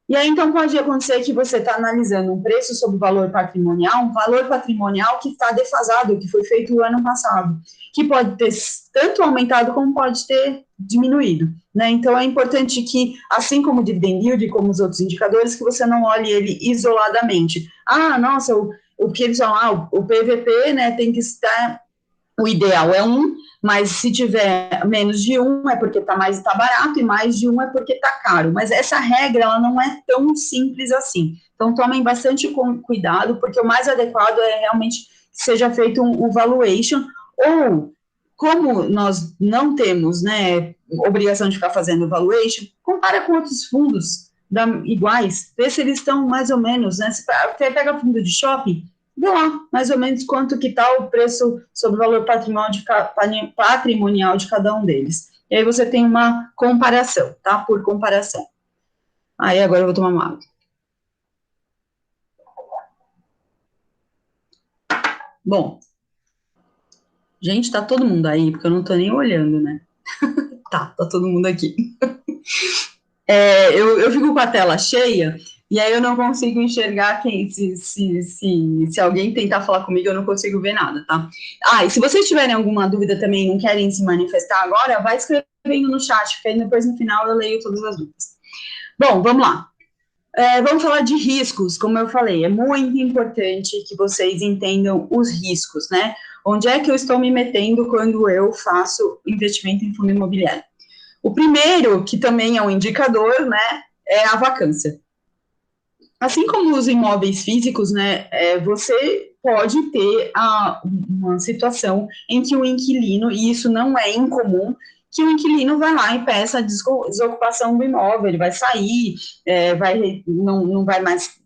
E aí, então, pode acontecer que você está analisando um preço sobre valor patrimonial, um valor patrimonial que está defasado, que foi feito no ano passado, que pode ter tanto aumentado como pode ter diminuído, né? Então, é importante que, assim como o dividend yield, como os outros indicadores, que você não olhe ele isoladamente. Ah, nossa, o que eles falam, o PVP, né, tem que estar... O ideal é 1, mas se tiver menos de 1 é porque está barato, e mais de 1 é porque está caro. Mas essa regra, ela não é tão simples assim. Então, tomem bastante cuidado, porque o mais adequado é realmente que seja feito um valuation, ou, como nós não temos, né, obrigação de ficar fazendo valuation, compara com outros fundos iguais, vê se eles estão mais ou menos, né, você pega fundo de shopping, vê lá, mais ou menos quanto que está o preço sobre o valor patrimonial de cada um deles. E aí você tem uma comparação, tá? Por comparação. Aí agora eu vou tomar uma água. Bom, gente, tá todo mundo aí, porque eu não tô nem olhando, né? tá todo mundo aqui. Eu fico com a tela cheia, e aí eu não consigo enxergar se alguém tentar falar comigo, eu não consigo ver nada, tá? E se vocês tiverem alguma dúvida também, não querem se manifestar agora, vai escrevendo no chat, porque aí depois no final eu leio todas as dúvidas. Bom, vamos lá. Vamos falar de riscos, como eu falei, é muito importante que vocês entendam os riscos, né? Onde é que eu estou me metendo quando eu faço investimento em fundo imobiliário? O primeiro, que também é um indicador, né, é a vacância. Assim como os imóveis físicos, né, você pode ter uma situação em que o inquilino, e isso não é incomum, que o inquilino vai lá e peça a desocupação do imóvel, ele vai sair, não vai mais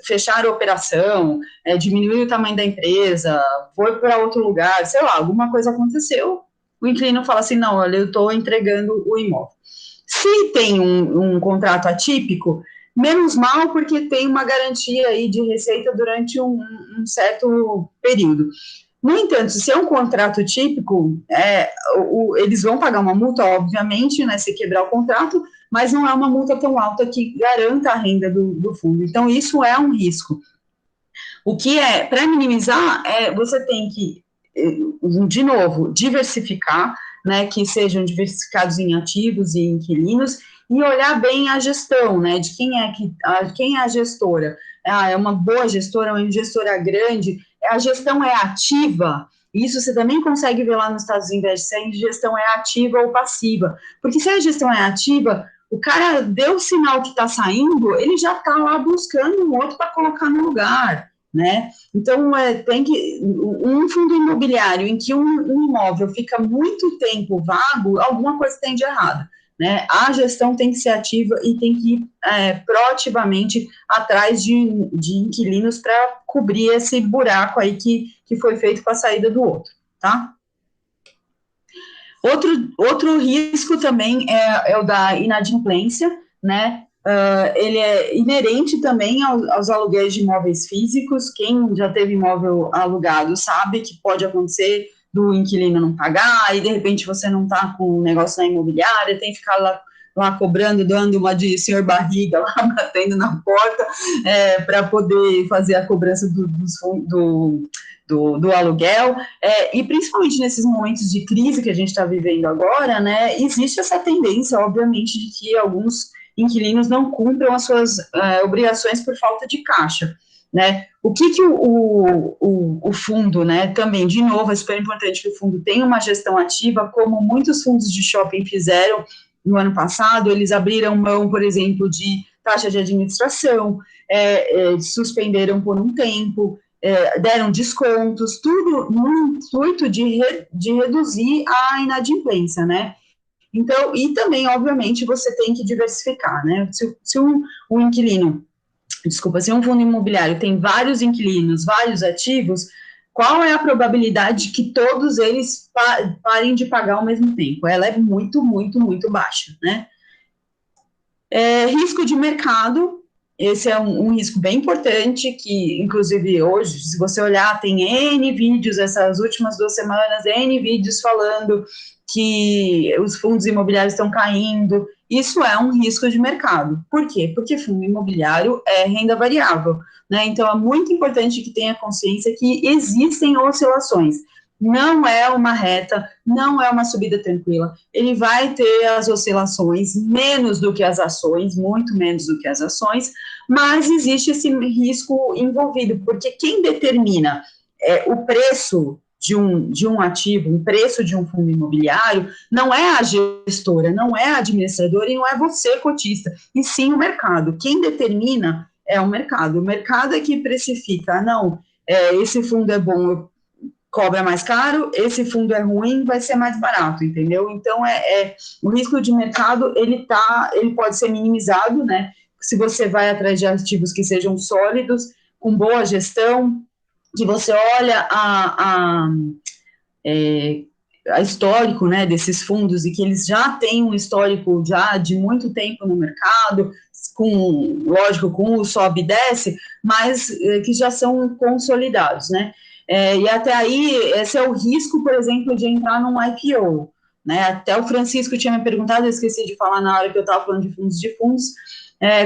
fechar a operação, diminuir o tamanho da empresa, foi para outro lugar, sei lá, alguma coisa aconteceu, o inquilino fala assim, não, olha, eu estou entregando o imóvel. Se tem um contrato atípico, menos mal, porque tem uma garantia aí de receita durante um certo período. No entanto, se é um contrato típico, eles vão pagar uma multa, obviamente, né, se quebrar o contrato, mas não é uma multa tão alta que garanta a renda do fundo. Então, isso é um risco. O que para minimizar, você tem que, de novo, diversificar, né, que sejam diversificados em ativos e inquilinos, e olhar bem a gestão, né, de quem é a gestora. É uma boa gestora, uma gestora grande, a gestão é ativa, isso você também consegue ver lá nos Estados Unidos, se a gestão é ativa ou passiva, porque se a gestão é ativa, o cara deu o sinal que está saindo, ele já está lá buscando um outro para colocar no lugar, né? Então, tem que um fundo imobiliário em que um imóvel fica muito tempo vago, alguma coisa tem de errado, né? A gestão tem que ser ativa e tem que ir proativamente atrás de inquilinos para cobrir esse buraco aí que foi feito com a saída do outro, tá? Outro risco também é o da inadimplência, né? Ele é inerente também aos aluguéis de imóveis físicos. Quem já teve imóvel alugado sabe que pode acontecer do inquilino não pagar, e de repente você não está com o negócio na imobiliária, tem que ficar lá lá cobrando, dando uma de senhor barriga, lá batendo na porta, para poder fazer a cobrança do aluguel, e principalmente nesses momentos de crise que a gente está vivendo agora, né, existe essa tendência, obviamente, de que alguns inquilinos não cumpram as suas obrigações por falta de caixa, né? O que o fundo, né, também, de novo, é super importante que o fundo tenha uma gestão ativa, como muitos fundos de shopping fizeram no ano passado, eles abriram mão, por exemplo, de taxa de administração, suspenderam por um tempo, deram descontos, tudo no intuito de reduzir a inadimplência, né? Então, e também, obviamente, você tem que diversificar, né? Se um inquilino, desculpa, se um fundo imobiliário tem vários inquilinos, vários ativos, qual é a probabilidade de que todos eles parem de pagar ao mesmo tempo? Ela é muito, muito, muito baixa, né? Risco de mercado, esse é um risco bem importante, que, inclusive, hoje, se você olhar, tem N vídeos, essas últimas 2 semanas, N vídeos falando que os fundos imobiliários estão caindo. Isso é um risco de mercado. Por quê? Porque fundo imobiliário é renda variável, né? Então, é muito importante que tenha consciência que existem oscilações. Não é uma reta, não é uma subida tranquila. Ele vai ter as oscilações, menos do que as ações, muito menos do que as ações, mas existe esse risco envolvido, porque quem determina o preço de um ativo, o preço de um fundo imobiliário, não é a gestora, não é a administradora e não é você, cotista, e sim o mercado. Quem determina é o mercado. O mercado é que precifica, não, esse fundo é bom, cobra mais caro, esse fundo é ruim, vai ser mais barato, entendeu? Então, o risco de mercado, ele pode ser minimizado, né? Se você vai atrás de ativos que sejam sólidos, com boa gestão, que você olha a histórico, né, desses fundos e que eles já têm um histórico já de muito tempo no mercado, lógico, com o sobe e desce, mas que já são consolidados, né? E até aí, esse é o risco, por exemplo, de entrar num IPO, né? Até o Francisco tinha me perguntado, eu esqueci de falar na hora que eu estava falando de fundos,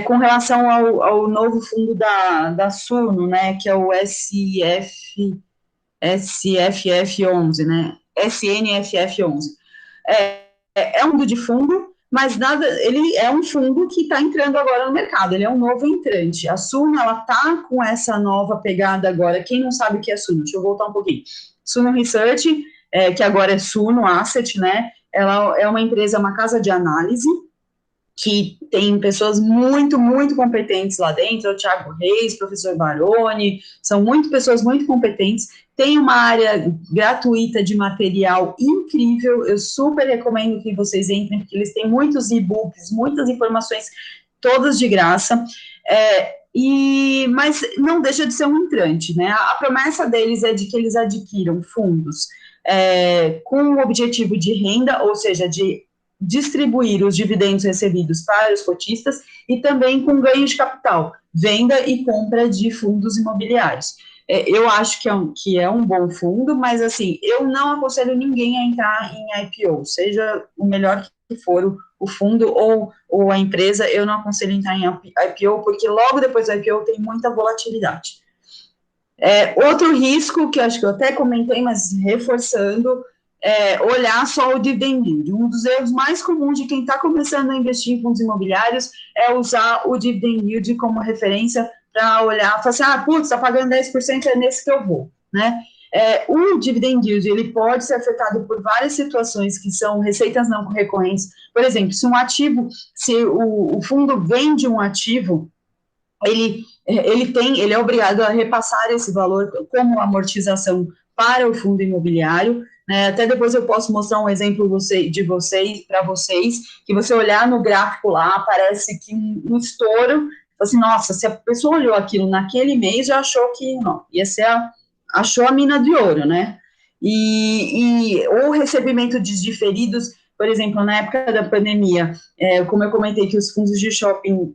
com relação ao novo fundo da Suno, né, que é o SFF11, né? SNFF11. É um fundo de fundo, mas ele é um fundo que está entrando agora no mercado, ele é um novo entrante. A Suno, ela está com essa nova pegada agora. Quem não sabe o que é Suno? Deixa eu voltar um pouquinho. Suno Research, que agora é Suno Asset, né? Ela é uma empresa, uma casa de análise, que tem pessoas muito, muito competentes lá dentro, o Thiago Reis, professor Baroni, são pessoas muito competentes, tem uma área gratuita de material incrível, eu super recomendo que vocês entrem, porque eles têm muitos e-books, muitas informações, todas de graça, mas não deixa de ser um entrante, né? A promessa deles é de que eles adquiram fundos com o objetivo de renda, ou seja, de distribuir os dividendos recebidos para os cotistas e também com ganho de capital, venda e compra de fundos imobiliários. Eu acho que é um bom fundo, mas assim, eu não aconselho ninguém a entrar em IPO, seja o melhor que for o fundo ou a empresa, eu não aconselho entrar em IPO, porque logo depois do IPO tem muita volatilidade. Outro risco, que acho que eu até comentei, mas reforçando, olhar só o dividend yield. Um dos erros mais comuns de quem está começando a investir em fundos imobiliários é usar o dividend yield como referência para olhar, falar assim, putz, está pagando 10%, é nesse que eu vou, né? O dividend yield, ele pode ser afetado por várias situações que são receitas não recorrentes. Por exemplo, se o fundo vende um ativo, ele é obrigado a repassar esse valor como amortização para o fundo imobiliário, né? Até depois eu posso mostrar um exemplo para vocês, que você olhar no gráfico lá, parece que um estouro, assim, nossa, se a pessoa olhou aquilo naquele mês, já achou que não, achou a mina de ouro, né? E o recebimento de diferidos, por exemplo, na época da pandemia, como eu comentei que os fundos de shopping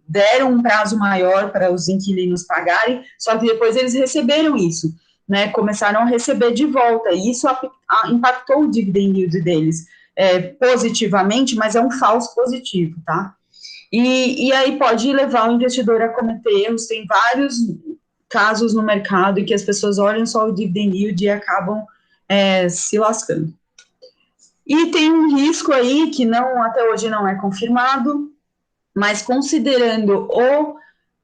deram um prazo maior para os inquilinos pagarem, só que depois eles receberam isso, né? Começaram a receber de volta, e isso impactou o dividend yield deles. positivamente, mas é um falso positivo, tá? E aí pode levar o investidor a cometer erros. Tem vários casos no mercado em que as pessoas olham só o dividend yield e acabam se lascando. E tem um risco aí que até hoje não é confirmado, mas considerando o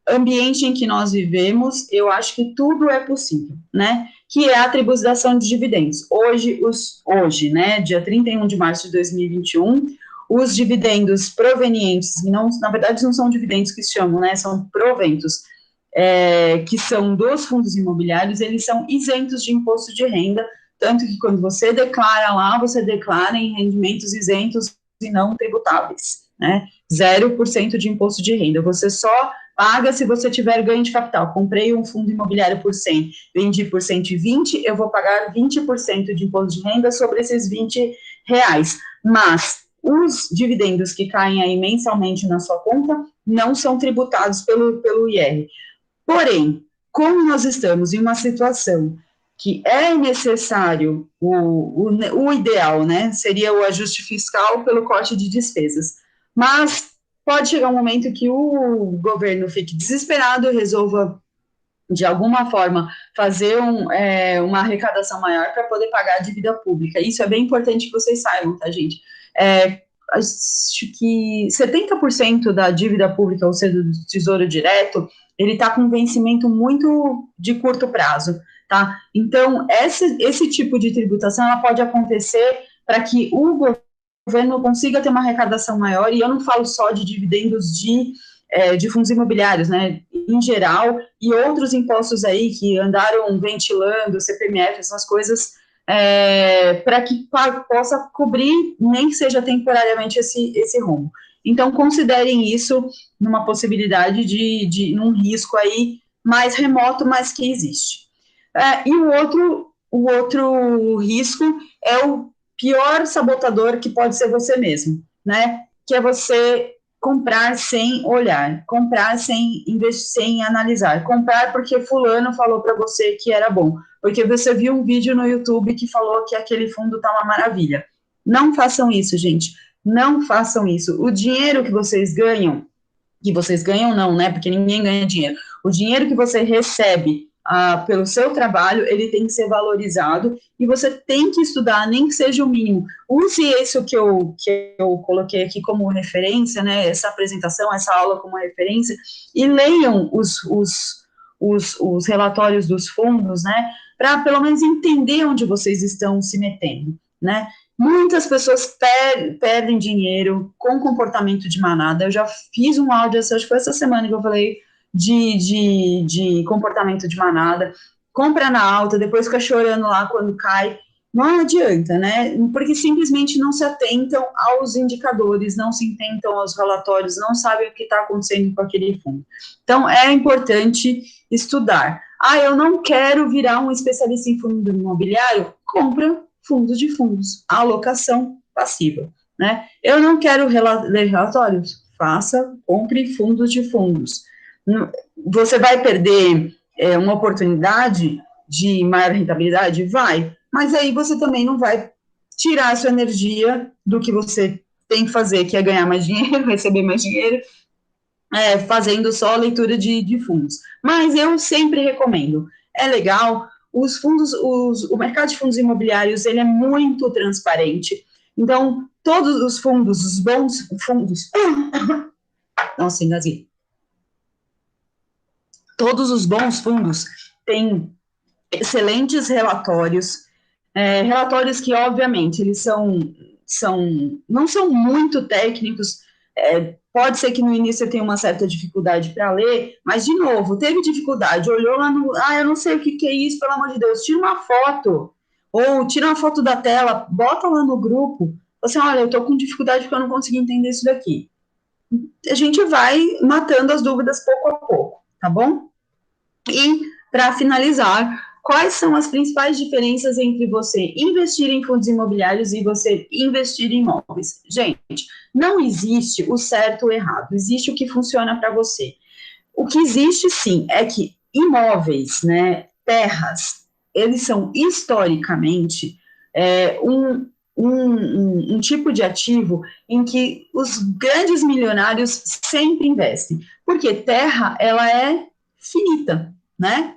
ambiente em que nós vivemos, eu acho que tudo é possível, né? Que é a tributação de dividendos. Hoje, né, dia 31 de março de 2021, os dividendos provenientes, na verdade não são dividendos que se chamam, né, são proventos, que são dos fundos imobiliários, eles são isentos de imposto de renda, tanto que quando você declara lá, você declara em rendimentos isentos e não tributáveis, né? 0% de imposto de renda. Você só paga se você tiver ganho de capital. Comprei um fundo imobiliário por 100, vendi por 120, eu vou pagar 20% de imposto de renda sobre esses R$ 20. Mas os dividendos que caem aí mensalmente na sua conta não são tributados pelo IR. Porém, como nós estamos em uma situação que é necessário, o ideal, né, seria o ajuste fiscal pelo corte de despesas, mas pode chegar um momento que o governo fique desesperado e resolva, de alguma forma, fazer uma arrecadação maior para poder pagar a dívida pública. Isso é bem importante que vocês saibam, tá, gente? Acho que 70% da dívida pública, ou seja, do Tesouro Direto, ele está com vencimento muito de curto prazo, tá? Então, esse tipo de tributação, ela pode acontecer para que o governo consiga ter uma arrecadação maior, e eu não falo só de dividendos de fundos imobiliários, né, em geral, e outros impostos aí que andaram ventilando, CPMF, essas coisas, para que possa cobrir, nem que seja temporariamente, esse rombo. Então, considerem isso numa possibilidade num risco aí mais remoto, mas que existe. E o outro risco é o pior sabotador, que pode ser você mesmo, né? Que é você comprar sem olhar, comprar sem investir, sem analisar, comprar porque fulano falou para você que era bom, porque você viu um vídeo no YouTube que falou que aquele fundo tá uma maravilha. Não façam isso, gente. Não façam isso. O dinheiro que vocês ganham não, né? Porque ninguém ganha dinheiro. O dinheiro que você recebe pelo seu trabalho, ele tem que ser valorizado e você tem que estudar, nem que seja o mínimo. Use isso que eu coloquei aqui como referência, né? Essa apresentação, essa aula como referência, e leiam os relatórios dos fundos, né? Para pelo menos entender onde vocês estão se metendo, né? Muitas pessoas perdem dinheiro com comportamento de manada. Eu já fiz um áudio, acho que foi essa semana que eu falei de comportamento de manada. Compra na alta, depois fica chorando lá quando cai. Não adianta, né? Porque simplesmente não se atentam aos indicadores, não se atentam aos relatórios, não sabem o que está acontecendo com aquele fundo. Então, é importante estudar. Eu não quero virar um especialista em fundo imobiliário? Compra fundos de fundos, alocação passiva, né? Eu não quero ler relatórios? Compre fundos de fundos. Você vai perder uma oportunidade de maior rentabilidade? Vai, mas aí você também não vai tirar a sua energia do que você tem que fazer, que é ganhar mais dinheiro, receber mais dinheiro, fazendo só leitura de fundos. Mas eu sempre recomendo, é legal. Os fundos, o mercado de fundos imobiliários, ele é muito transparente. Então, todos os fundos, os bons fundos, nossa, engasguei. Todos os bons fundos têm excelentes relatórios, relatórios que, obviamente, eles não são muito técnicos. Pode ser que no início você tenha uma certa dificuldade para ler, mas, de novo, teve dificuldade, olhou lá eu não sei o que é isso, pelo amor de Deus, tira uma foto, ou tira uma foto da tela, bota lá no grupo, assim, olha, eu estou com dificuldade porque eu não consegui entender isso daqui. A gente vai matando as dúvidas pouco a pouco, tá bom? E, para finalizar, quais são as principais diferenças entre você investir em fundos imobiliários e você investir em imóveis? Gente, não existe o certo ou errado, existe o que funciona para você. O que existe, sim, é que imóveis, né, terras, eles são historicamente um tipo de ativo em que os grandes milionários sempre investem, porque terra, ela é finita, né?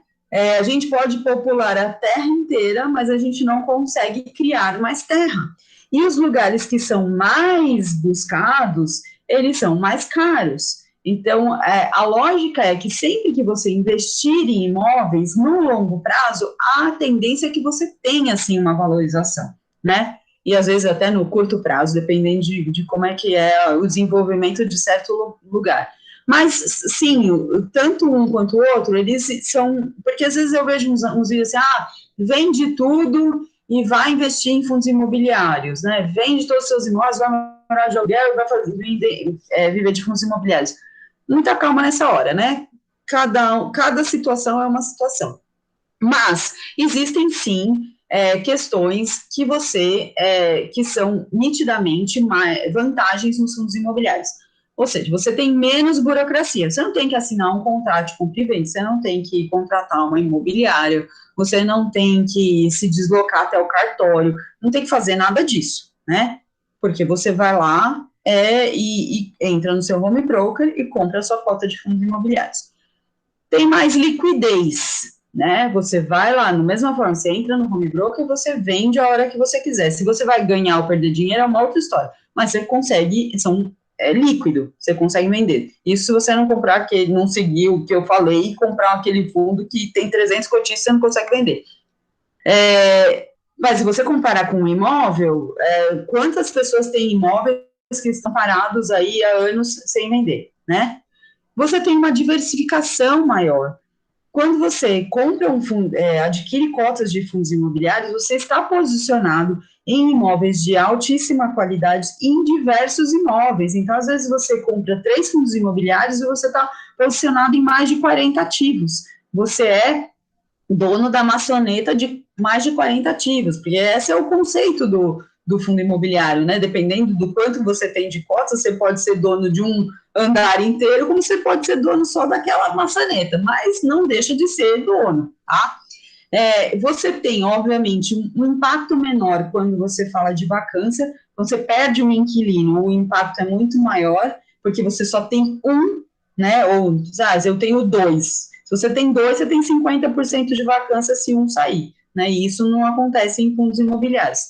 A gente pode popular a terra inteira, mas a gente não consegue criar mais terra. E os lugares que são mais buscados, eles são mais caros. Então, a lógica é que sempre que você investir em imóveis, no longo prazo, a tendência é que você tenha, assim, uma valorização, né? E às vezes até no curto prazo, dependendo de como é que é o desenvolvimento de certo lugar. Mas, sim, tanto um quanto o outro, eles são... Porque às vezes eu vejo uns vídeos assim, vende tudo e vai investir em fundos imobiliários, né? Vende todos os seus imóveis, vai morar de aluguel e vai viver de fundos imobiliários. Muita calma nessa hora, né? Cada situação é uma situação. Mas existem, sim, questões que são nitidamente vantagens nos fundos imobiliários. Ou seja, você tem menos burocracia, você não tem que assinar um contrato de compra e venda, você não tem que contratar uma imobiliária, você não tem que se deslocar até o cartório, não tem que fazer nada disso, né? Porque você vai lá e entra no seu home broker e compra a sua cota de fundos imobiliários. Tem mais liquidez, né? Você vai lá, da mesma forma, você entra no home broker e você vende a hora que você quiser. Se você vai ganhar ou perder dinheiro é uma outra história, mas você consegue, é líquido, você consegue vender. Isso se você não comprar, que não seguir o que eu falei, e comprar aquele fundo que tem 300 cotistas, você não consegue vender. Mas se você comparar com um imóvel, quantas pessoas têm imóveis que estão parados aí há anos sem vender, né? Você tem uma diversificação maior. Quando você compra um fundo, adquire cotas de fundos imobiliários, você está posicionado em imóveis de altíssima qualidade em diversos imóveis. Então, às vezes, você compra 3 fundos imobiliários e você está posicionado em mais de 40 ativos. Você é dono da maçaneta de mais de 40 ativos, porque esse é o conceito do fundo imobiliário, né? Dependendo do quanto você tem de cotas, você pode ser dono de um andar inteiro, como você pode ser dono só daquela maçaneta, mas não deixa de ser dono, tá? Você tem, obviamente, um impacto menor quando você fala de vacância, você perde um inquilino, o impacto é muito maior, porque você só tem um, né? Ou, eu tenho 2. Se você tem 2, você tem 50% de vacância se um sair, né? E isso não acontece em fundos imobiliários.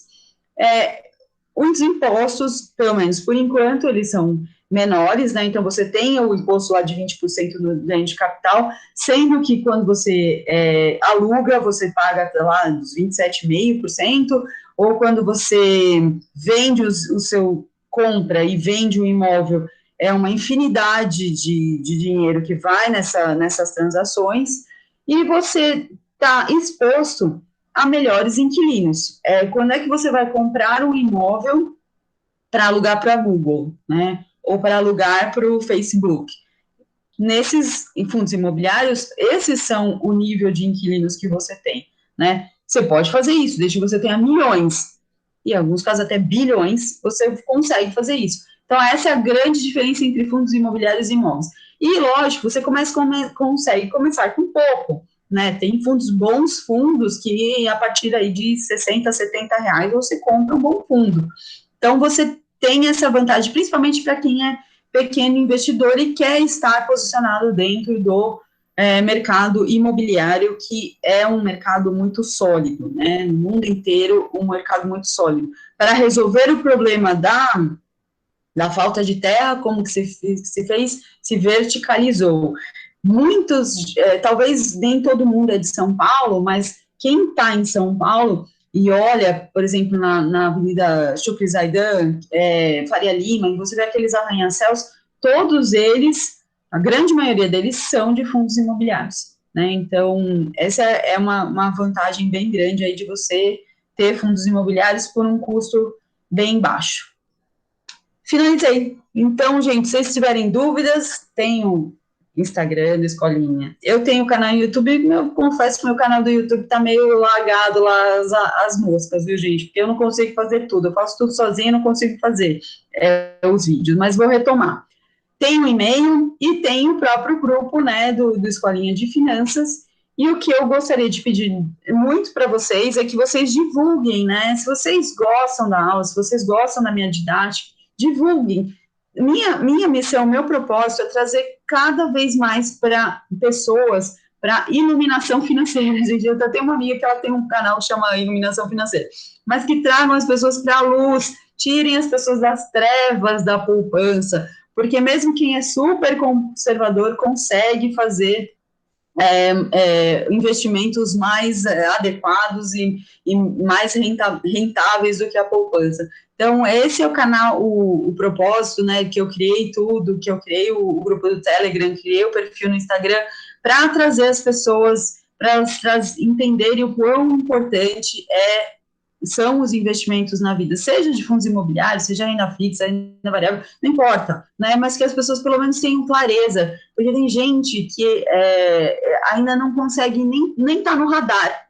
Os impostos, pelo menos por enquanto, eles são menores, né? Então você tem o imposto lá de 20% do ganho de capital, sendo que quando você aluga, você paga até lá uns 27,5%, ou quando você vende o seu compra e vende o imóvel, é uma infinidade de dinheiro que vai nessas transações, e você está exposto a melhores inquilinos. Quando é que você vai comprar um imóvel para alugar para a Google, né? Ou para alugar para o Facebook? Nesses fundos imobiliários, esses são o nível de inquilinos que você tem, né? Você pode fazer isso, desde que você tenha milhões, e em alguns casos até bilhões, você consegue fazer isso. Então, essa é a grande diferença entre fundos imobiliários e imóveis. E, lógico, você consegue começar com pouco, né? Tem bons fundos que, a partir aí de 60, 70 reais, você compra um bom fundo. Então, você tem essa vantagem, principalmente para quem é pequeno investidor e quer estar posicionado dentro do mercado imobiliário, que é um mercado muito sólido, né? No mundo inteiro, um mercado muito sólido. Para resolver o problema da falta de terra, como que se fez? Se verticalizou. Muitos, talvez nem todo mundo é de São Paulo, mas quem está em São Paulo e olha, por exemplo, na Avenida Chucri Zaidan, Faria Lima, e você vê aqueles arranha-céus, todos eles, a grande maioria deles, são de fundos imobiliários, né? Então, essa é uma vantagem bem grande aí de você ter fundos imobiliários por um custo bem baixo. Finalizei. Então, gente, se vocês tiverem dúvidas, tenho Instagram da Escolinha. Eu tenho canal no YouTube, eu confesso que meu canal do YouTube tá meio lagado lá as moscas, viu, gente? Porque eu não consigo fazer tudo, eu faço tudo sozinha, não consigo fazer os vídeos, mas vou retomar. Tem o e-mail e tem o próprio grupo, né, do Escolinha de Finanças, E o que eu gostaria de pedir muito para vocês é que vocês divulguem, né? Se vocês gostam da aula, se vocês gostam da minha didática, divulguem. Minha missão, meu propósito é trazer cada vez mais para pessoas para iluminação financeira. Gente, eu tenho uma amiga que ela tem um canal que chama Iluminação Financeira, mas que tragam as pessoas para a luz, tirem as pessoas das trevas da poupança, porque mesmo quem é super conservador consegue fazer investimentos mais adequados e mais rentáveis do que a poupança. Então, esse é o canal, o propósito, né, que eu criei tudo, que eu criei o grupo do Telegram, criei o perfil no Instagram, para trazer as pessoas, para elas entenderem o quão importante são os investimentos na vida, seja de fundos imobiliários, seja renda fixa, renda variável, não importa, né? Mas que as pessoas pelo menos tenham clareza, porque tem gente que ainda não consegue nem estar no radar,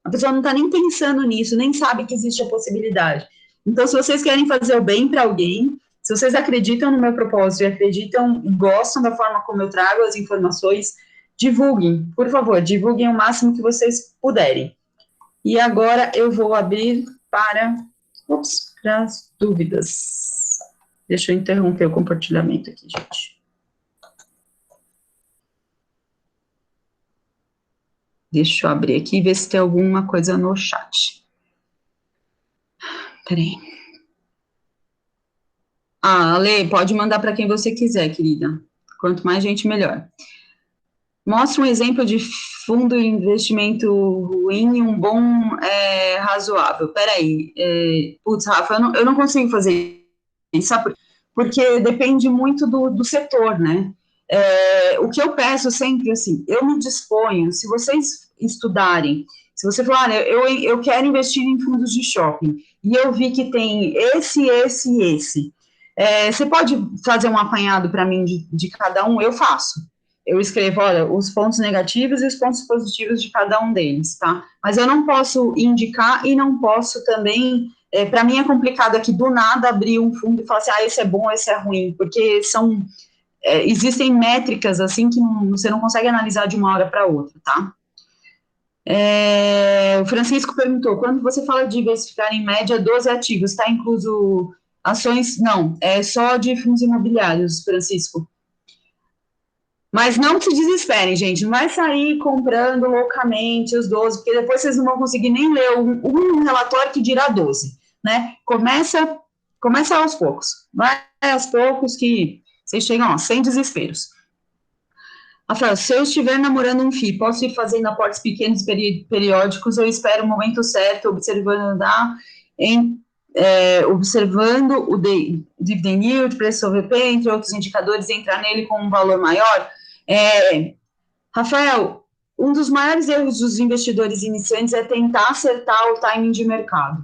a pessoa não está nem pensando nisso, nem sabe que existe a possibilidade. Então, se vocês querem fazer o bem para alguém, se vocês acreditam no meu propósito e acreditam e gostam da forma como eu trago as informações, divulguem, por favor, divulguem o máximo que vocês puderem. E agora eu vou abrir para as dúvidas. Deixa eu interromper o compartilhamento aqui, gente. Deixa eu abrir aqui e ver se tem alguma coisa no chat. Peraí. Ale, pode mandar para quem você quiser, querida. Quanto mais gente, melhor. Mostra um exemplo de fundo de investimento ruim e um bom razoável. Peraí. Putz, Rafa, eu não consigo fazer isso, sabe? Porque depende muito do setor, né? O que eu peço sempre, assim, eu me disponho, se vocês estudarem, se você falar, eu quero investir em fundos de shopping, e eu vi que tem esse, você pode fazer um apanhado para mim de cada um? Eu faço. Eu escrevo, olha, os pontos negativos e os pontos positivos de cada um deles, tá? Mas eu não posso indicar e não posso também, para mim é complicado aqui do nada abrir um fundo e falar assim, esse é bom, esse é ruim, porque existem métricas assim que você não consegue analisar de uma hora para outra, tá? O Francisco perguntou, quando você fala de diversificar em média 12 ativos, está incluso ações? Não, é só de fundos imobiliários, Francisco. Mas não se desesperem, gente, não vai sair comprando loucamente os 12, porque depois vocês não vão conseguir nem ler um relatório que dirá 12, né? Começa aos poucos, vai aos poucos que vocês chegam, sem desesperos. Rafael, se eu estiver namorando um FII, posso ir fazendo aportes pequenos periódicos, eu espero o momento certo, observando o dividend yield, preço OVP, entre outros indicadores, entrar nele com um valor maior. Rafael, um dos maiores erros dos investidores iniciantes é tentar acertar o timing de mercado.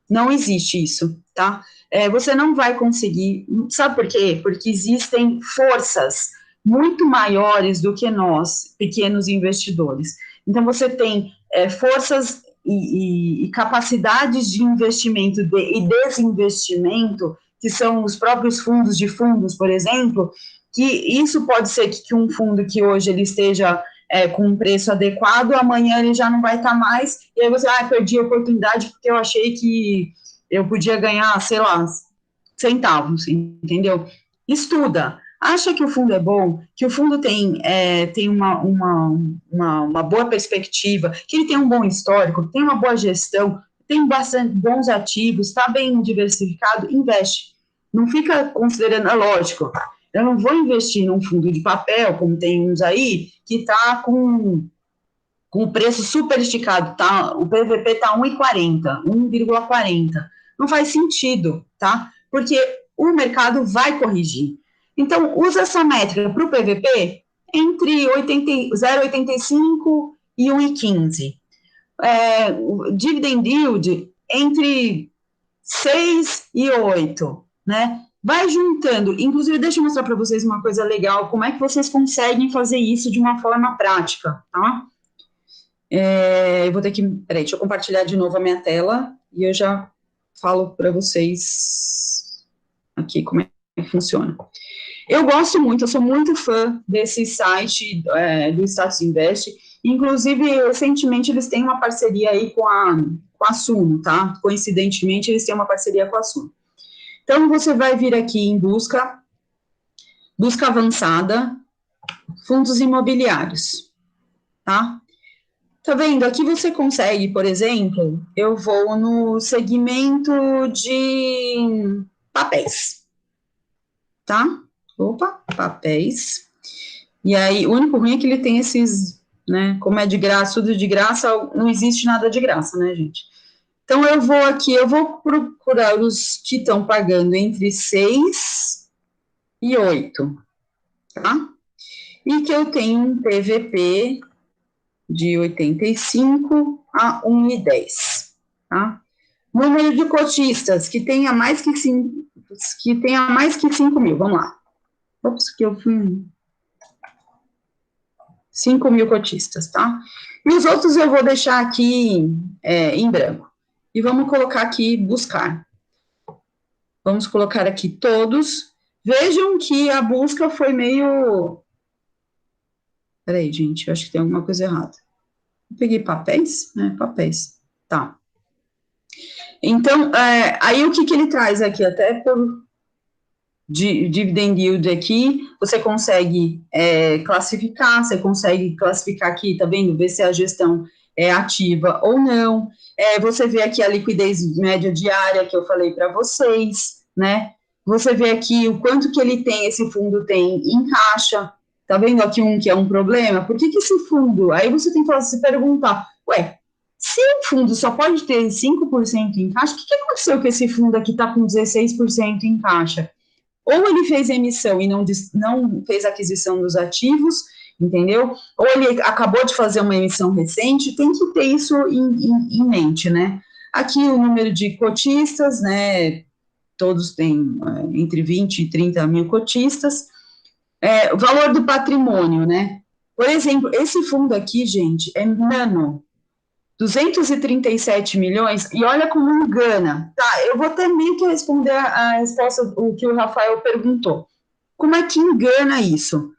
Não existe isso, tá? Você não vai conseguir, sabe por quê? Porque existem forças muito maiores do que nós, pequenos investidores. Então, você tem forças e capacidades de investimento e desinvestimento, que são os próprios fundos de fundos, por exemplo, que isso pode ser que um fundo que hoje ele esteja com um preço adequado, amanhã ele já não vai estar mais, e aí você, perdi a oportunidade porque eu achei que eu podia ganhar, sei lá, centavos, entendeu? Estuda, acha que o fundo é bom, que o fundo tem uma boa perspectiva, que ele tem um bom histórico, tem uma boa gestão, tem bastante bons ativos, está bem diversificado, investe. Não fica considerando, lógico, eu não vou investir num fundo de papel, como tem uns aí, que está com o preço super esticado, tá? O PVP está 1,40. Não faz sentido, tá? Porque o mercado vai corrigir. Então, usa essa métrica para o PVP entre 0,85 e 1,15. Dividend yield entre 6 e 8, né? Vai juntando, inclusive deixa eu mostrar para vocês uma coisa legal, como é que vocês conseguem fazer isso de uma forma prática, tá? Eu vou ter que, peraí, deixa eu compartilhar de novo a minha tela e eu já falo para vocês aqui como é que funciona. Eu gosto muito, eu sou muito fã desse site do Status Invest, Inclusive, recentemente, eles têm uma parceria aí com a Suno, tá? Coincidentemente, eles têm uma parceria com a Suno. Então, você vai vir aqui em busca, busca avançada, fundos imobiliários, tá? Tá vendo? Aqui você consegue, por exemplo, eu vou no segmento de papéis, tá? Opa, papéis. E aí, o único ruim é que ele tem esses, né? Como é de graça, tudo de graça, não existe nada de graça, né, gente? Então, eu vou aqui, eu vou procurar os que estão pagando entre 6 e 8, tá? E que eu tenho um PVP de 85 a 1,10, tá? Número de cotistas que tenha mais que 5 mil, vamos lá. Ops, que eu fui 5 mil cotistas, tá? E os outros eu vou deixar aqui em branco. E vamos colocar aqui buscar. Vamos colocar aqui todos. Vejam que a busca foi meio... Peraí, gente, eu acho que tem alguma coisa errada. Eu peguei papéis? Papéis. Tá. Então, aí o que ele traz aqui? Até por dividend yield aqui, você consegue classificar, você consegue classificar aqui, tá vendo? Ver se a gestão é ativa ou não. Você vê aqui a liquidez média diária que eu falei para vocês, né? Você vê aqui o quanto que ele tem, esse fundo tem em caixa. Tá vendo aqui um que é um problema? Por que esse fundo? Aí você tem que se perguntar, ué, se o fundo só pode ter 5% em caixa, o que aconteceu que esse fundo aqui está com 16% em caixa? Ou ele fez emissão e não fez aquisição dos ativos, entendeu? Ou ele acabou de fazer uma emissão recente, tem que ter isso em mente, né? Aqui o número de cotistas, né? Todos têm entre 20 e 30 mil cotistas. O valor do patrimônio, né? Por exemplo, esse fundo aqui, gente, é nano. 237 milhões, e olha como engana. Tá, eu vou até meio que responder a resposta, o que o Rafael perguntou. Como é que engana isso?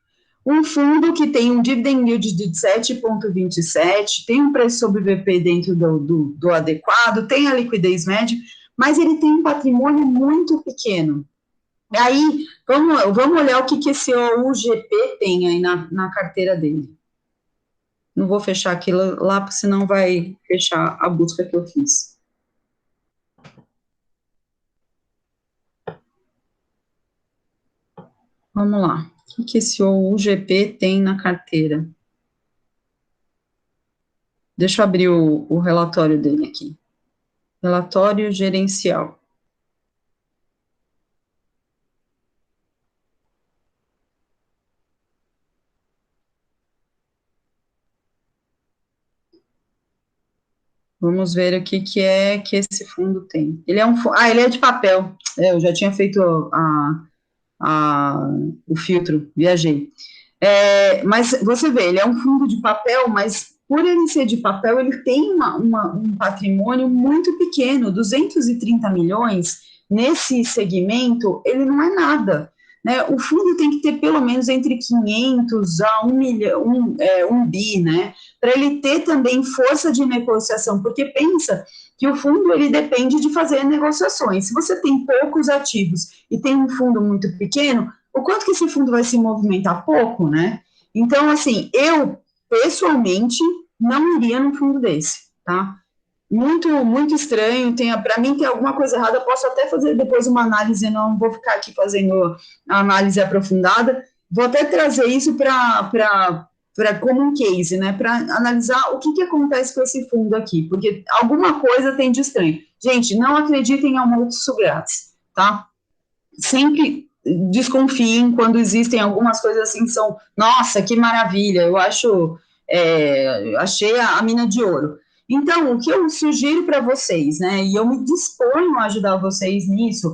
Um fundo que tem um dividend yield de 7,27, tem um preço sobre VP dentro do adequado, tem a liquidez média, mas ele tem um patrimônio muito pequeno. Aí, vamos olhar o que esse OUGP tem aí na carteira dele. Não vou fechar aquilo lá, porque senão vai fechar a busca que eu fiz. Vamos lá. O que esse UGP tem na carteira? Deixa eu abrir o relatório dele aqui. Relatório gerencial. Vamos ver o que é que esse fundo tem. Ele é de papel. Eu já tinha feito o filtro, viajei. Mas você vê, ele é um fundo de papel, mas por ele ser de papel, ele tem um patrimônio muito pequeno, 230 milhões, nesse segmento, ele não é nada. Né? O fundo tem que ter pelo menos entre 500 a 1 milhão, 1 bi, né? Para ele ter também força de negociação, porque pensa que o fundo ele depende de fazer negociações. Se você tem poucos ativos e tem um fundo muito pequeno, o quanto que esse fundo vai se movimentar? Pouco, né? Então, assim, eu, pessoalmente, não iria num fundo desse, tá? Muito, muito estranho, para mim tem alguma coisa errada, eu posso até fazer depois uma análise, não vou ficar aqui fazendo a análise aprofundada, vou até trazer isso para como um case, né, para analisar o que acontece com esse fundo aqui, porque alguma coisa tem de estranho. Gente, não acreditem em almoços grátis, tá? Sempre desconfiem quando existem algumas coisas assim que são, nossa, que maravilha, eu achei a mina de ouro. Então, o que eu sugiro para vocês, né, e eu me disponho a ajudar vocês nisso,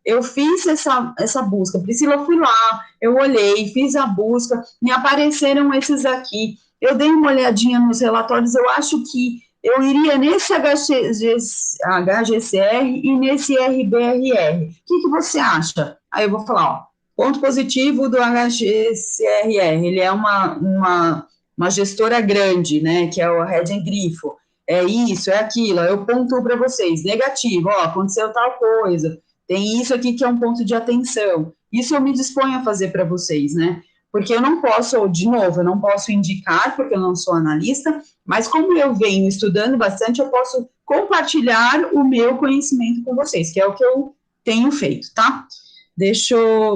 eu fiz essa busca, Priscila, eu fui lá, eu olhei, fiz a busca, me apareceram esses aqui, eu dei uma olhadinha nos relatórios, eu acho que eu iria nesse HGCR e nesse RBRR. O que você acha? Aí eu vou falar, ó, ponto positivo do HGCRR, ele é uma uma gestora grande, né, que é o Red em grifo, é isso, é aquilo, eu pontuo para vocês, negativo, ó, aconteceu tal coisa, tem isso aqui que é um ponto de atenção, isso eu me disponho a fazer para vocês, né, porque eu não posso, de novo, eu não posso indicar, porque eu não sou analista, mas como eu venho estudando bastante, eu posso compartilhar o meu conhecimento com vocês, que é o que eu tenho feito, tá?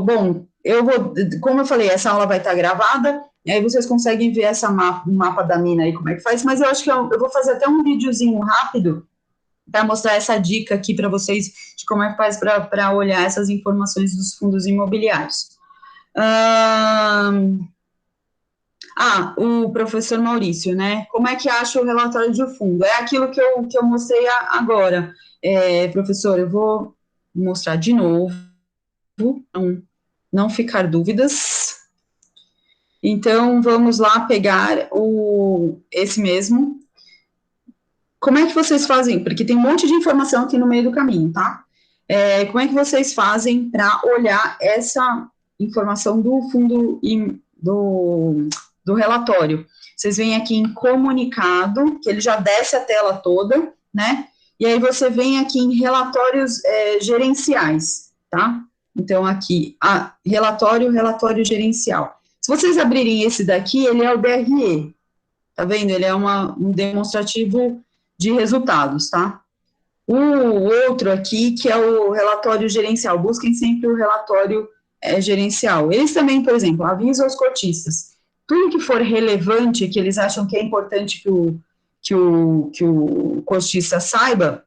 Bom, eu vou, como eu falei, essa aula vai estar gravada, e aí vocês conseguem ver o mapa da mina aí, como é que faz, mas eu acho que eu vou fazer até um videozinho rápido para mostrar essa dica aqui para vocês de como é que faz para olhar essas informações dos fundos imobiliários. O professor Maurício, né? Como é que acha o relatório de fundo? É aquilo que eu mostrei agora. Professor, eu vou mostrar de novo, não ficar dúvidas. Então, vamos lá pegar esse mesmo. Como é que vocês fazem? Porque tem um monte de informação aqui no meio do caminho, tá? Como é que vocês fazem para olhar essa informação do fundo do relatório? Vocês vêm aqui em comunicado, que ele já desce a tela toda, né? E aí você vem aqui em relatórios gerenciais, tá? Então, aqui, relatório gerencial. Se vocês abrirem esse daqui, ele é o DRE, tá vendo? Ele é um demonstrativo de resultados, tá? O outro aqui, que é o relatório gerencial, busquem sempre o relatório gerencial. Eles também, por exemplo, avisam aos cotistas. Tudo que for relevante, que eles acham que é importante que o cotista saiba,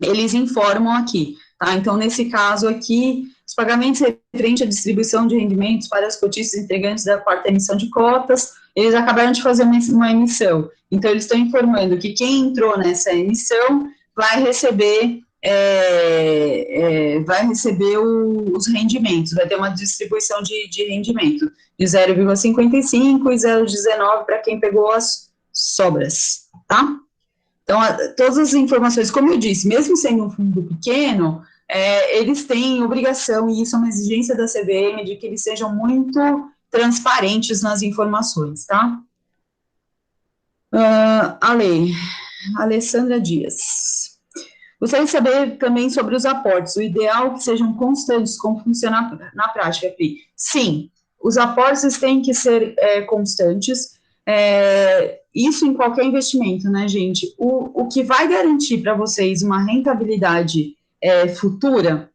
eles informam aqui, tá? Então, nesse caso aqui, os pagamentos referentes à distribuição de rendimentos para os cotistas integrantes da quarta emissão de cotas, eles acabaram de fazer uma emissão. Então, eles estão informando que quem entrou nessa emissão vai receber os rendimentos, vai ter uma distribuição de rendimento de 0,55 e 0,19 para quem pegou as sobras, tá? Então, todas as informações, como eu disse, mesmo sendo um fundo pequeno, eles têm obrigação, e isso é uma exigência da CVM, de que eles sejam muito transparentes nas informações, tá? Alessandra Dias. Gostaria de saber também sobre os aportes. O ideal é que sejam constantes, como funciona na prática, Pri. Sim, os aportes têm que ser constantes, isso em qualquer investimento, né, gente? O que vai garantir para vocês uma rentabilidade futura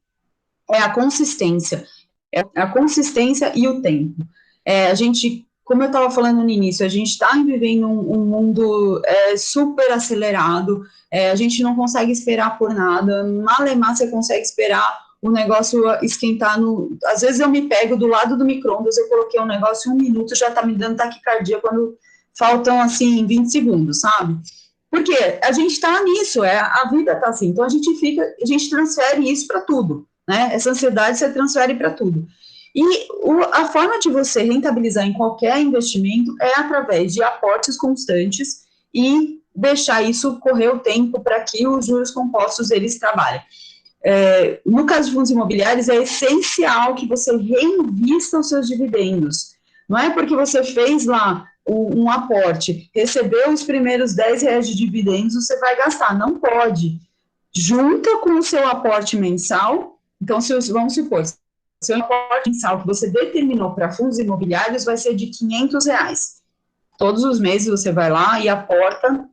é a consistência. É a consistência e o tempo. A gente, como eu estava falando no início, a gente está vivendo um mundo super acelerado, a gente não consegue esperar por nada, malemar você consegue esperar o negócio esquentar Às vezes eu me pego do lado do micro-ondas, eu coloquei um negócio 1 minuto, já está me dando taquicardia quando faltam, assim, 20 segundos, sabe? Porque a gente está nisso, a vida está assim, então a gente transfere isso para tudo, né? Essa ansiedade você transfere para tudo. E a forma de você rentabilizar em qualquer investimento é através de aportes constantes e deixar isso correr o tempo para que os juros compostos eles trabalhem. No caso de fundos imobiliários, é essencial que você reinvista os seus dividendos. Não é porque você fez lá um aporte, recebeu os primeiros R$10 de dividendos, você vai gastar. Não pode. Junta com o seu aporte mensal. Então, vamos supor, seu aporte mensal que você determinou para fundos imobiliários vai ser de R$500. Todos os meses você vai lá e aporta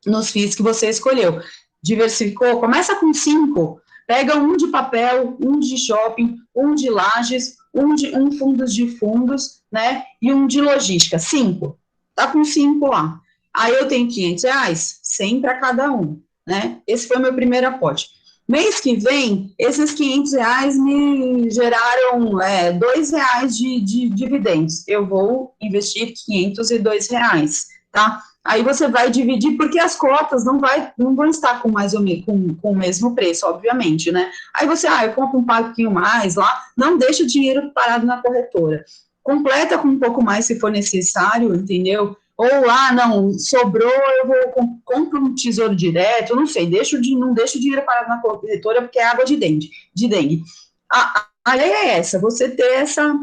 nos FIIs que você escolheu. Diversificou? Começa com 5. Pega um de papel, um de shopping, um de lajes, um fundos de fundos, né? E um de logística. 5. Tá com 5 lá. Aí eu tenho R$500, 100 para cada um, né? Esse foi o meu primeiro aporte. Mês que vem, esses R$500 me geraram R$2 de dividendos. Eu vou investir R$502, tá? Aí você vai dividir, porque as cotas não vão estar com com o mesmo preço, obviamente, né? Aí você, eu compro um pouquinho mais lá, não deixa o dinheiro parado na corretora. Completa com um pouco mais se for necessário, entendeu? Ou não, sobrou, eu compro um tesouro direto, não sei, não deixa o dinheiro parado na corretora, porque é água de dengue. A ideia é essa, você ter essa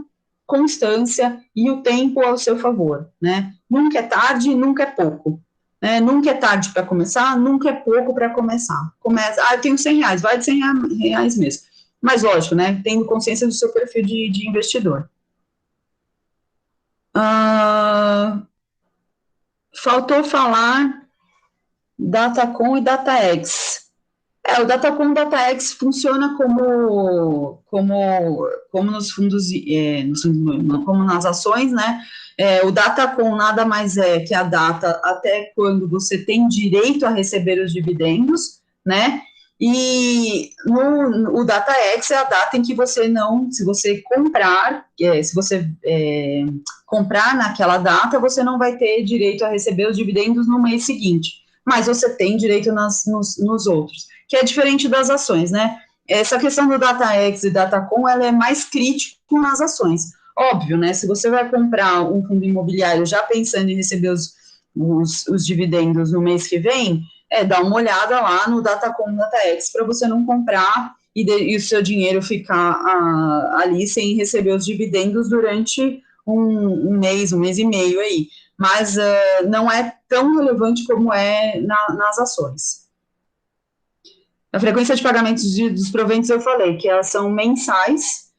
constância e o tempo ao seu favor, né? Nunca é tarde, nunca é pouco. Né? Nunca é tarde para começar, nunca é pouco para começar. Começa, eu tenho R$ 100, vai de R$ 100 mesmo. Mas lógico, né? Tendo consciência do seu perfil de investidor. Faltou falar Datacom e DataX. O Datacom e DataX funciona como nos fundos, como nas ações, né? O Datacom nada mais é que a data até quando você tem direito a receber os dividendos, né? E o DataX é a data em que você não, se você comprar, comprar naquela data, você não vai ter direito a receber os dividendos no mês seguinte, mas você tem direito nos outros, que é diferente das ações, né? Essa questão do DataX e Datacom, ela é mais crítica nas ações. Óbvio, né? Se você vai comprar um fundo imobiliário já pensando em receber os dividendos no mês que vem, dá uma olhada lá no Datacom e DataX para você não comprar e o seu dinheiro ficar ali sem receber os dividendos durante um mês e meio aí. Mas não é tão relevante como é nas ações. A frequência de pagamentos dos proventos eu falei, que elas são mensais,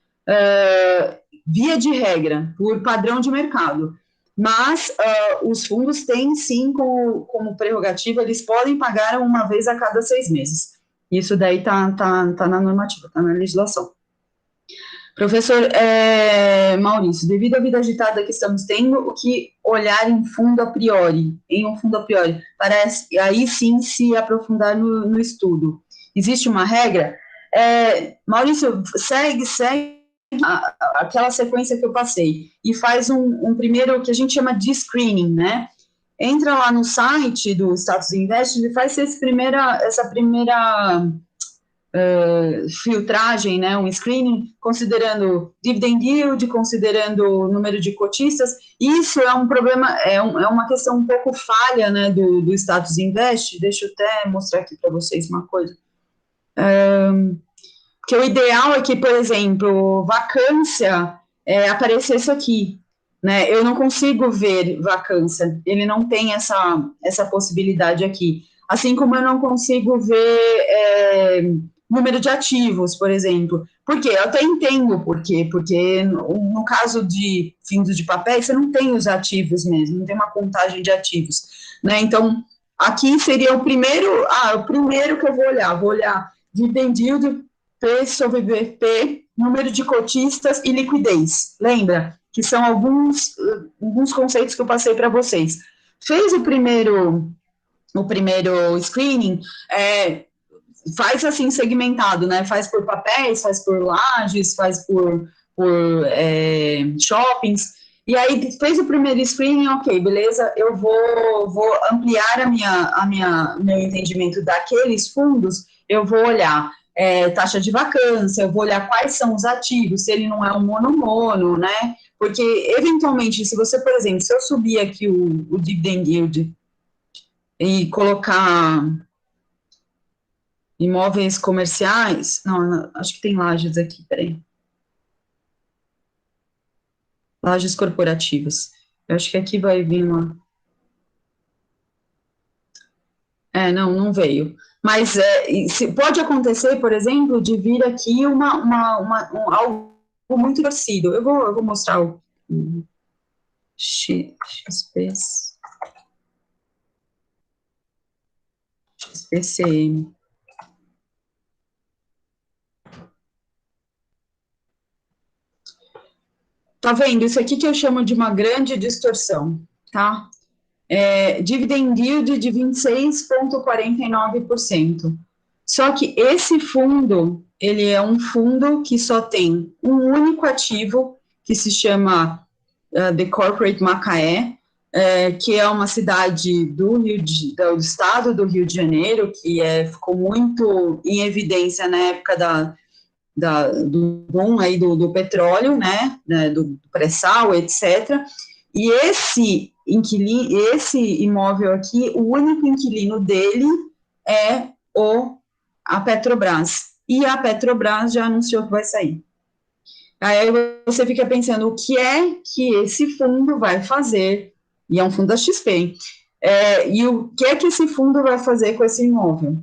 via de regra, por padrão de mercado. Mas os fundos têm, sim, como prerrogativa, eles podem pagar uma vez a cada 6 meses. Isso daí está na normativa, está na legislação. Professor Maurício, devido à vida agitada que estamos tendo, o que olhar em um fundo a priori, parece aí sim se aprofundar no estudo. Existe uma regra? Maurício, segue aquela sequência que eu passei e faz um primeiro, que a gente chama de screening, né? Entra lá no site do Status Invest e faz essa primeira filtragem, né, um screening, considerando dividend yield, considerando o número de cotistas. Isso é um problema, é uma questão um pouco falha, né, do Status Invest. Deixa eu até mostrar aqui para vocês uma coisa. Que o ideal é que, por exemplo, vacância aparecesse aqui, né? Eu não consigo ver vacância, ele não tem essa possibilidade aqui. Assim como eu não consigo ver número de ativos, por exemplo. Por quê? Eu até entendo por quê, porque no caso de fundos de papéis, você não tem os ativos mesmo, não tem uma contagem de ativos, né? Então, aqui seria o primeiro que eu vou olhar dividend yield, P sobre BP, número de cotistas e liquidez. Lembra? Que são alguns conceitos que eu passei para vocês. Fez o primeiro screening, faz assim segmentado, né? Faz por papéis, faz por lajes, faz por shoppings. E aí fez o primeiro screening, ok, beleza, eu vou ampliar meu entendimento daqueles fundos, eu vou olhar taxa de vacância, eu vou olhar quais são os ativos, se ele não é um mono, né? Porque, eventualmente, se você, por exemplo, se eu subir aqui o dividend yield e colocar imóveis comerciais, não, acho que tem lajes aqui, peraí. Lajes corporativas. Eu acho que aqui vai vir uma... não veio. Mas pode acontecer, por exemplo, de vir aqui algo muito torcido. Eu vou mostrar o XPCM. Tá vendo? Isso aqui que eu chamo de uma grande distorção, tá? Dividend yield de 26,49%. Só que esse fundo, ele é um fundo que só tem um único ativo, que se chama The Corporate Macaé, que é uma cidade do estado do Rio de Janeiro, que ficou muito em evidência na época do boom aí do petróleo, né, do pré-sal, etc. E esse imóvel aqui, o único inquilino dele é a Petrobras. E a Petrobras já anunciou que vai sair. Aí você fica pensando, o que é que esse fundo vai fazer E é um fundo da XP, hein? E o que é que esse fundo vai fazer com esse imóvel?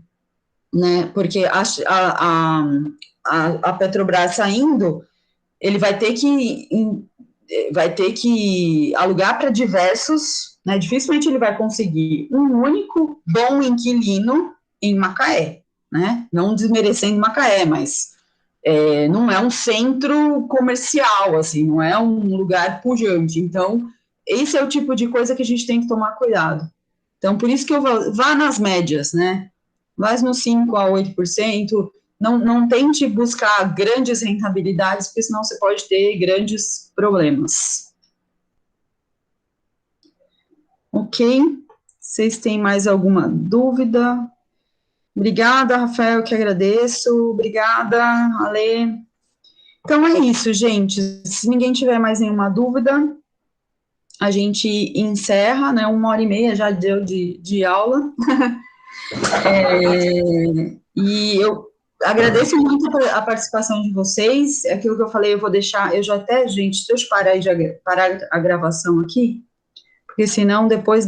Né? Porque a Petrobras saindo, ele vai ter que alugar para diversos, né? Dificilmente ele vai conseguir um único bom inquilino em Macaé, né? Não desmerecendo Macaé, mas não é um centro comercial, assim, não é um lugar pujante. Então, esse é o tipo de coisa que a gente tem que tomar cuidado. Então, por isso que eu vá nas médias, né? Vai no 5 a 8%, não tente buscar grandes rentabilidades, porque senão você pode ter grandes problemas. Ok? Vocês têm mais alguma dúvida? Obrigada, Rafael, que agradeço. Obrigada, Ale. Então é isso, gente. Se ninguém tiver mais nenhuma dúvida, a gente encerra, né? 1h30 já deu de aula. E eu agradeço muito a participação de vocês. Aquilo que eu falei, eu vou deixar. Eu já até, gente, deixa eu parar a gravação aqui, porque senão depois